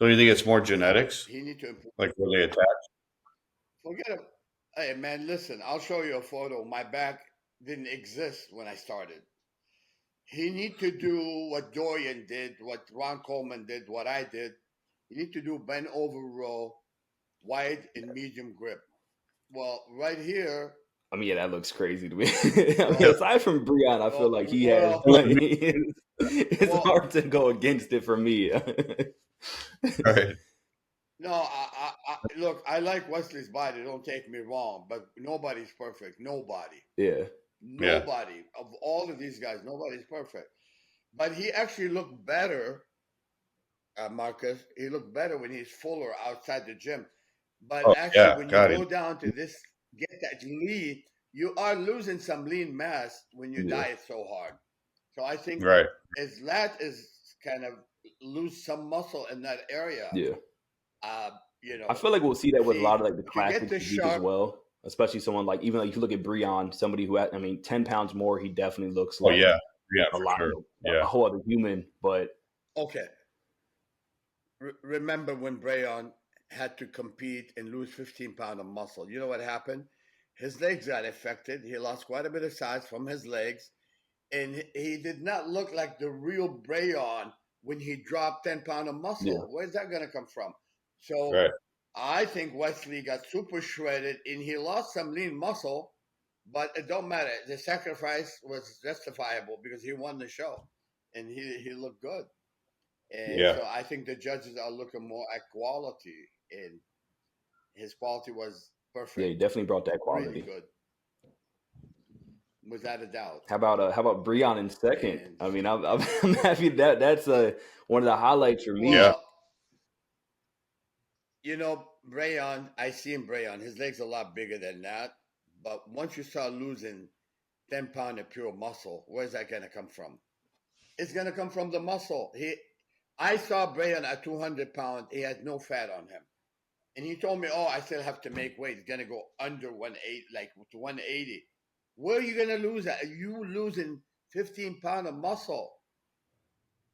S1: Don't you think it's more genetics?
S3: He need to improve.
S1: Like where they attach?
S3: Forget it. Hey man, listen. I'll show you a photo. My back didn't exist when I started. He need to do what Dorian did, what Ron Coleman did, what I did. You need to do bend over row, wide and medium grip. Well, right here.
S2: I mean, yeah, that looks crazy to me. I mean, aside from Breon, I feel like he has. It's hard to go against it for me.
S1: Right.
S3: No, look, I like Wesley's body. Don't take me wrong, but nobody's perfect. Nobody.
S2: Yeah.
S3: Nobody of all of these guys, nobody's perfect. But he actually looked better, Marcus. He looked better when he's fuller outside the gym. But when you go down to this, get that lean, you are losing some lean mass when you diet so hard. So I think his lat is kind of lose some muscle in that area.
S2: Yeah.
S3: You know,
S2: I feel like we'll see that with a lot of like the classic physique as well. Especially someone like, even like if you look at Breon, somebody who had, 10 pounds more, he definitely looks like a lot, a whole other human. But
S3: okay, remember when Breon had to compete and lose 15 pounds of muscle? You know what happened? His legs got affected. He lost quite a bit of size from his legs, and he did not look like the real Breon when he dropped 10 pounds of muscle. Yeah. Where's that going to come from? So I think Wesley got super shredded and he lost some lean muscle, but it don't matter. The sacrifice was justifiable because he won the show and he looked good. And so I think the judges are looking more at quality, and his quality was perfect.
S2: Yeah, he definitely brought that quality.
S3: Really good. Without a doubt.
S2: How about Breon in second? And I mean, I'm happy that's one of the highlights for me.
S3: Well, you know, Breon, I see him Breon. His legs are a lot bigger than that. But once you start losing 10 pounds of pure muscle, where's that going to come from? It's going to come from the muscle. I saw Breon at 200 pounds. He had no fat on him. And he told me, I still have to make weight. It's going to go under 180, like to 180. Where are you going to lose that? You losing 15 pounds of muscle.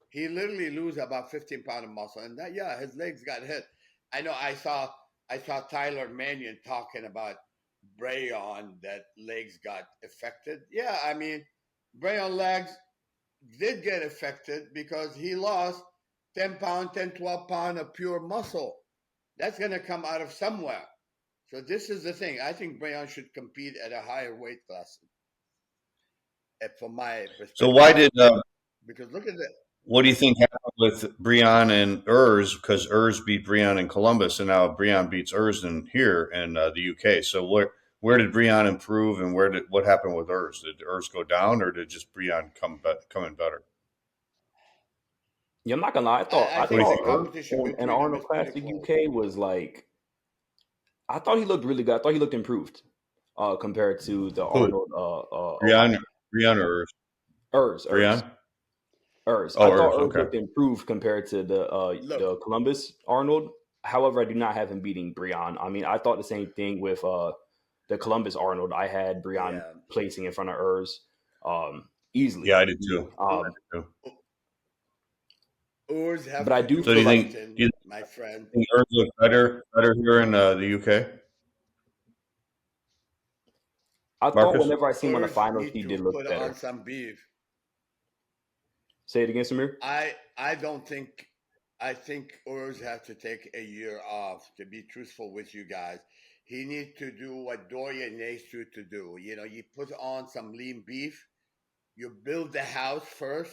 S3: He literally lose about 15 pounds of muscle. And that, his legs got hit. I know I saw Tyler Mannion talking about Breon, that legs got affected. Yeah, I mean, Breon legs did get affected because he lost 10 pounds, 10, 12 pounds of pure muscle. That's going to come out of somewhere. So this is the thing. I think Breon should compete at a higher weight class. From my perspective.
S1: So why did
S3: because look at that.
S1: What do you think happened with Breon and Urs? Because Urs beat Breon in Columbus, and now Breon beats Urs here in the UK. So where did Breon improve, and what happened with Urs? Did Urs go down, or did just Breon come in better?
S2: Yeah, I'm not gonna lie. I thought Urs in Arnold Classic UK was like, I thought he looked really good. I thought he looked improved compared to the Arnold.
S1: Breon or Urs?
S2: Breon. Urs. I thought Urs looked improved compared to the Columbus Arnold. However, I do not have him beating Breon. I mean, I thought the same thing with the Columbus Arnold. I had Breon placing in front of Urs easily.
S1: Yeah, I did too.
S3: Urs have
S2: but I do
S1: feel like,
S3: my friend.
S1: Think Urs looked better here in the UK?
S2: I thought
S1: Marcus?
S2: whenever I seen him on the
S3: Urs
S2: finals,
S3: need
S2: he
S3: to
S2: did look
S3: put on
S2: better.
S3: some beef.
S2: Say it again, Samir.
S3: I don't think. I think Urs has to take a year off. To be truthful with you guys, he needs to do what Dorian needs to do. You know, you put on some lean beef, you build the house first,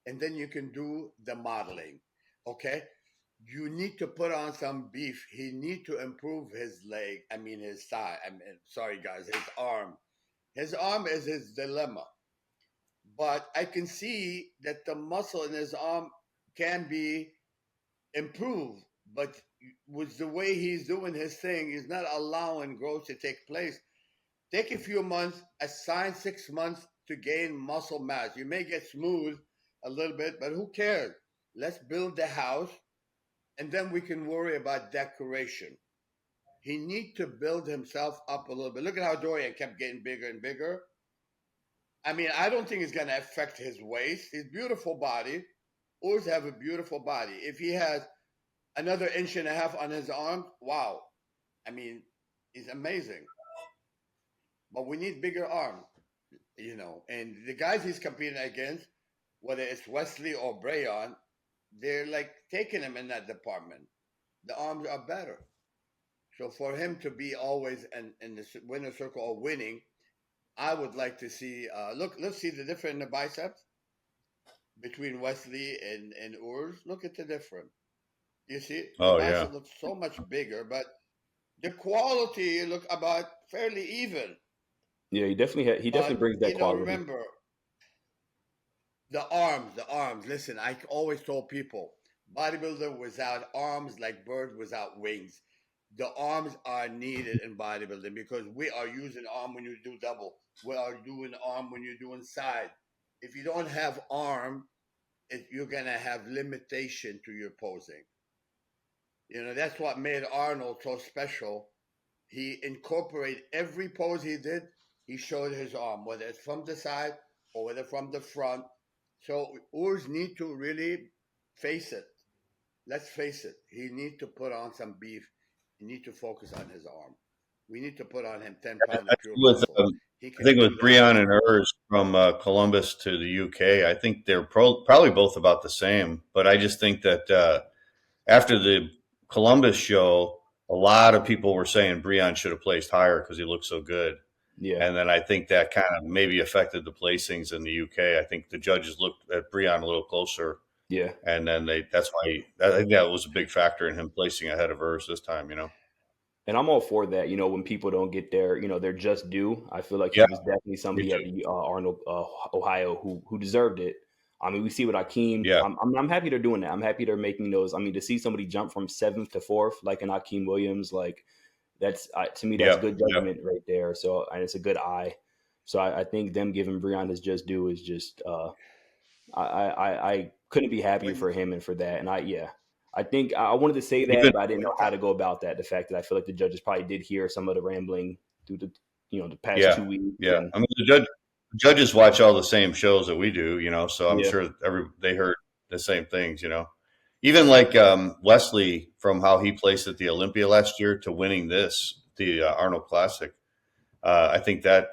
S3: and then you can do the modeling. Okay, you need to put on some beef. He need to improve his leg. I mean his thigh. I mean, sorry guys, his arm. His arm is his dilemma. But I can see that the muscle in his arm can be improved. But with the way he's doing his thing, he's not allowing growth to take place. Take a few months, assign 6 months to gain muscle mass. You may get smooth a little bit, but who cares? Let's build the house and then we can worry about decoration. He needs to build himself up a little bit. Look at how Dorian kept getting bigger and bigger. I mean, I don't think it's going to affect his waist. His beautiful body. Urs have a beautiful body. If he has another inch and a half on his arm, wow. I mean, he's amazing. But we need bigger arms, you know. And the guys he's competing against, whether it's Wesley or Brayon, they're like taking him in that department. The arms are better. So for him to be always in the winner circle or winning, I would like to see. Let's see the difference in the biceps between Wesley and Urs. Look at the difference. You see, the
S1: Oh yeah.
S3: bicep looks so much bigger, but the quality look about fairly even.
S2: Yeah, he definitely
S3: But
S2: brings that quality.
S3: remember the arms. Listen, I always told people, bodybuilder without arms like bird without wings. The arms are needed in bodybuilding because we are using arm when you do double. We are doing arm when you're doing side. If you don't have arm, you're gonna have limitation to your posing. You know, that's what made Arnold so special. He incorporated every pose he did, he showed his arm, whether it's from the side or whether from the front. So Urs need to really face it. Let's face it. He need to put on some beef. He need to focus on his arm. We need to put on him 10 pounds
S1: I
S3: of
S1: think
S3: pure
S1: with
S3: muscle. He
S1: I
S3: can
S1: think
S3: do
S1: with
S3: that.
S1: Breon and Urs from Columbus to the UK, I think they're probably both about the same. But I just think that after the Columbus show, a lot of people were saying Breon should have placed higher because he looked so good.
S2: Yeah.
S1: And then I think that kind of maybe affected the placings in the UK. I think the judges looked at Breon a little closer.
S2: Yeah.
S1: And then that's why I think that was a big factor in him placing ahead of Urs this time, you know?
S2: And I'm all for that. You know, when people don't get their just due, I feel like he
S1: Yeah,
S2: was definitely
S1: me
S2: somebody at
S1: too.
S2: the Arnold, Ohio, who deserved it. I mean, we see with Akim.
S1: Yeah.
S2: I'm happy they're doing that. I'm happy they're making those. I mean, to see somebody jump from 7th to 4th, like an Akim Williams, like that's to me that's
S1: Yeah.
S2: good judgment right there. So, and it's a good eye. So I think them giving Breon his just due is just I couldn't be happier
S3: When
S2: for him and for that. And I think I wanted to say
S1: Even
S2: that, but I didn't
S3: when
S2: know how to go about that. The fact that I feel like the judges probably did hear some of the rambling through the past
S1: Yeah,
S2: 2 weeks.
S1: yeah.
S2: And
S1: I mean, the judges watch all the same shows that we do, you know. So I'm
S2: yeah,
S1: sure they heard the same things, you know. Even like Wesley, from how he placed at the Olympia last year to winning the Arnold Classic. I think that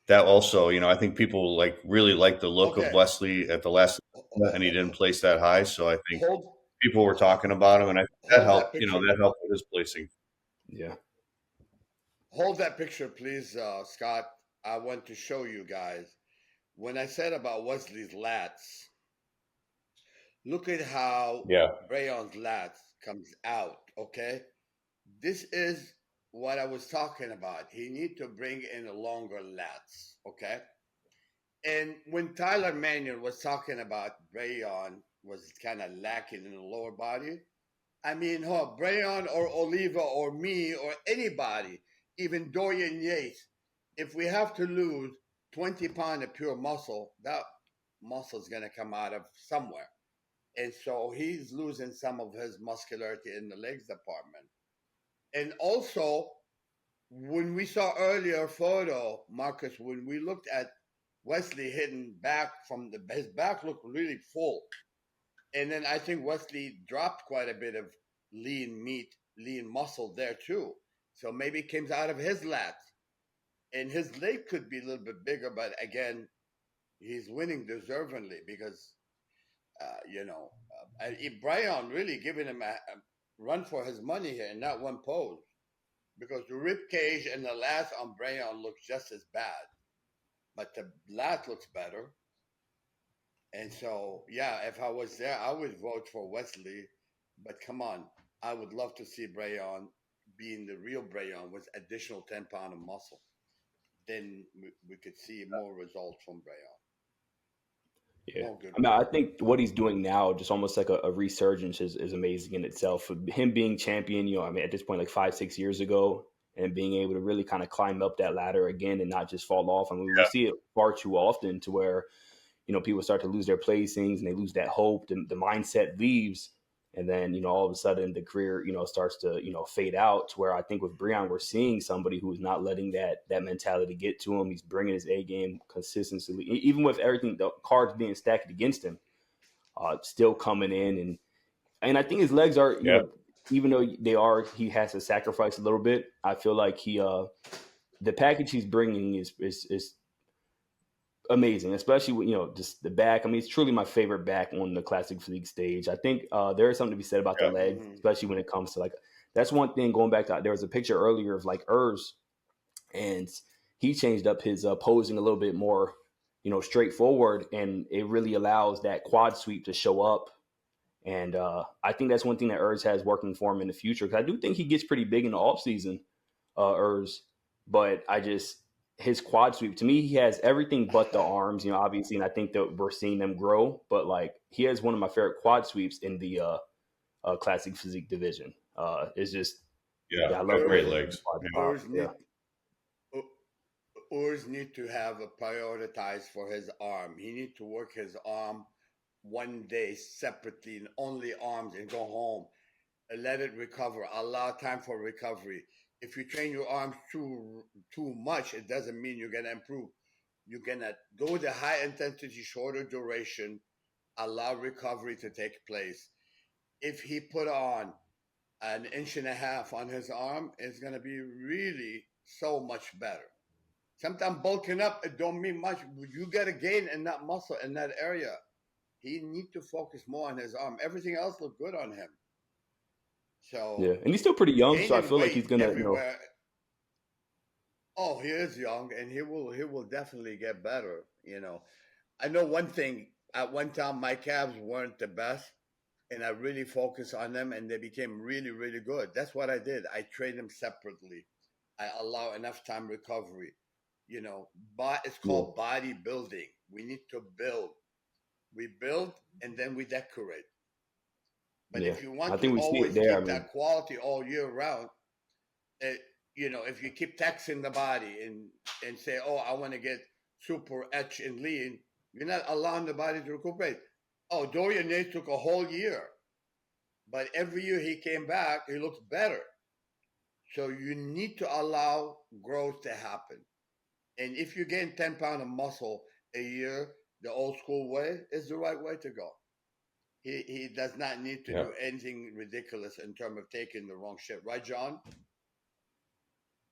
S1: also, you know, I think people really like the look of
S3: okay,
S1: Wesley at the last, and he didn't place that high. So I think
S3: hold
S1: people were talking about him, and I think that
S3: hold that
S1: helped. You know,
S3: picture.
S1: that helped with his placing.
S2: yeah,
S3: Hold that picture, please, Scott. I want to show you guys. When I said about Wesley's lats, look at how
S1: Yeah,
S3: Brayon's lats comes out. Okay, this is what I was talking about. He need to bring in a longer lats. Okay, and when Tyler Manuel was talking about Brayon was kind of lacking in the lower body, I mean, Brayon or Oliva or me or anybody, even Dorian Yates, if we have to lose 20 pounds of pure muscle, that muscle is going to come out of somewhere. And so he's losing some of his muscularity in the legs department. And also, when we saw earlier photo, Marcus, when we looked at Wesley hitting back his back looked really full. And then I think Wesley dropped quite a bit of lean meat, lean muscle there too. So maybe it comes out of his lats. And his leg could be a little bit bigger, but again, he's winning deservingly because, Brian really giving him a run for his money here in that one pose because the rib cage and the last on Brian looks just as bad, but the last looks better. And so, yeah, if I was there, I would vote for Wesley. But come on, I would love to see Brayon being the real Brayon with additional 10 pound of muscle. Then we could see more results from Brayon.
S2: Yeah, I mean, I think what he's doing now, just almost like a resurgence, is amazing in itself. Him being champion, I mean, at this point, like 5-6 years ago, and being able to really kind of climb up that ladder again and not just fall off. I mean, we see it far too often to where, people start to lose their placings and they lose that hope. The mindset leaves. And then, all of a sudden the career, starts to, fade out to where I think with Breon, we're seeing somebody who's not letting that mentality get to him. He's bringing his A game consistently, even with everything, the cards being stacked against him, still coming in. And I think his legs are, even though he has to sacrifice a little bit. I feel like the package he's bringing is amazing, especially with, just the back. I mean, it's truly my favorite back on the classic physique stage. I think there is something to be said about the legs, especially when it comes to that's one thing. Going back to, there was a picture earlier of Urs, and he changed up his posing a little bit more, straightforward, and it really allows that quad sweep to show up. And I think that's one thing that Urs has working for him in the future, because I do think he gets pretty big in the off season, Urs, but his quad sweep, to me, he has everything but the arms, obviously, and I think that we're seeing them grow. But he has one of my favorite quad sweeps in the classic physique division. It's just, I love
S1: great legs.
S3: Urs need to have a prioritized for his arm. He need to work his arm one day separately and only arms and go home and let it recover. Allow time for recovery. If you train your arms too much, it doesn't mean you're gonna improve. You're gonna go the high intensity, shorter duration, allow recovery to take place. If he put on an inch and a half on his arm, it's gonna be really so much better. Sometimes bulking up, it don't mean much. You gotta gain in that muscle in that area. He need to focus more on his arm. Everything else look good on him. So
S2: yeah, and he's still pretty young, so I feel like he's gonna.
S3: Oh, he is young, and he will definitely get better. I know one thing. At one time, my calves weren't the best, and I really focused on them, and they became really, really good. That's what I did. I trained them separately. I allow enough time recovery. But it's called bodybuilding. We need to build. We build, and then we decorate. But if you want to always keep that quality all year round, if you keep taxing the body and say, oh, I want to get super etch and lean, you're not allowing the body to recuperate. Oh, Dorian Yates took a whole year, but every year he came back, he looks better. So you need to allow growth to happen. And if you gain 10 pounds of muscle a year, the old school way is the right way to go. He does not need to do anything ridiculous in terms of taking the wrong shit. Right, John?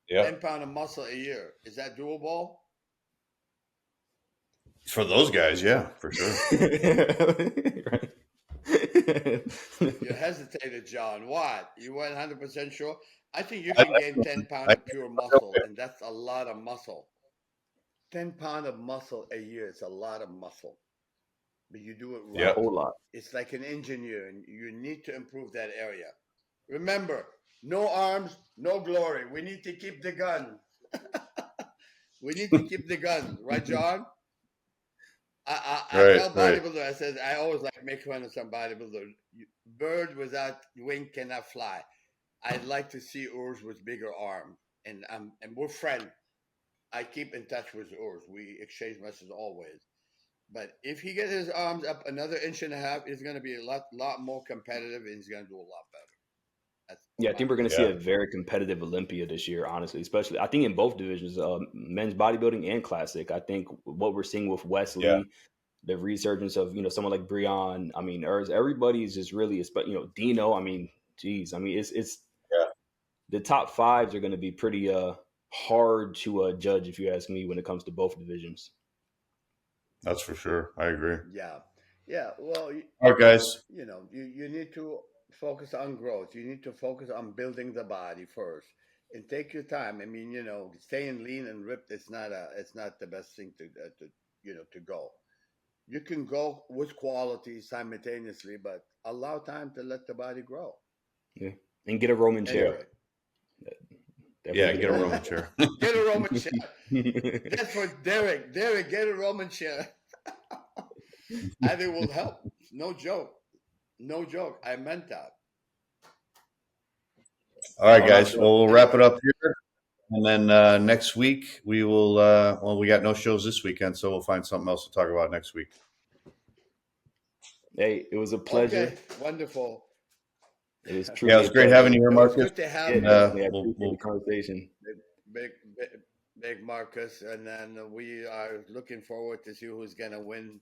S1: Yeah.
S3: 10 pounds of muscle a year. Is that doable?
S1: For those guys, yeah, for sure.
S2: Right.
S3: You hesitated, John. What? You weren't 100% sure? I think you can gain 10 pounds of pure muscle, and that's a lot of muscle. 10 pounds of muscle a year is a lot of muscle. But you do it right.
S2: Yeah, a whole lot.
S3: It's like an engineer, and you need to improve that area. Remember, no arms, no glory. We need to keep the gun. We need to keep the gun, right, John? I tell bodybuilders, I said, I always make fun of some bodybuilder. Bird without wing cannot fly. I'd like to see Urs with bigger arms, and we're friends. I keep in touch with Urs. We exchange messages always. But if he gets his arms up another inch and a half, he's going to be a lot more competitive, and he's going to do a lot better.
S2: I think we're going to see a very competitive Olympia this year, honestly, especially I think in both divisions, men's bodybuilding and classic. I think what we're seeing with Wesley, the resurgence of, someone like Breon, I mean, everybody is just really, Dino, I mean, geez, I mean, it's the top fives are going to be pretty hard to judge, if you ask me, when it comes to both divisions.
S1: That's for sure. I agree.
S3: Yeah. Well,
S1: all right, guys.
S3: You need to focus on growth. You need to focus on building the body first, and take your time. I mean, staying lean and ripped, it's not the best thing to go. You can go with quality simultaneously, but allow time to let the body grow.
S2: Yeah, and get a Roman chair.
S1: Get a Roman chair.
S3: Get a Roman chair. That's for Derek. Derek, get a Roman chair. And it will help. No joke. I meant that.
S1: All right, guys. Well, we'll wrap it up here. And then next week we will, we got no shows this weekend, so we'll find something else to talk about next week.
S2: Hey, it was a pleasure.
S3: Okay, wonderful.
S2: It was
S1: it was great having you here, Marcus.
S3: Good to have
S2: we'll conversation.
S3: Big Marcus, and then we are looking forward to see who's going to win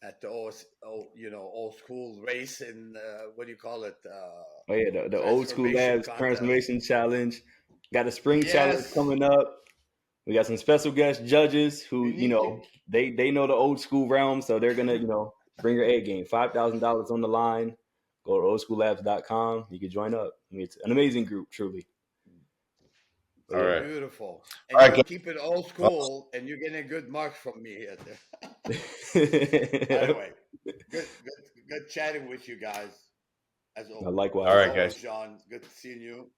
S3: at the old school race in what do you call it?
S2: The Old School Labs Transformation Challenge. Got a spring challenge coming up. We got some special guest judges who they know the old school realm, so they're gonna bring your A game. $5,000 on the line. Go to oldschoollabs.com. You can join up. I mean, it's an amazing group, truly.
S1: All right.
S3: Beautiful. And you keep it old school, and you're getting good marks from me here. By the way, good chatting with you guys. As always.
S2: Likewise.
S1: All right, guys.
S3: John, good seeing you.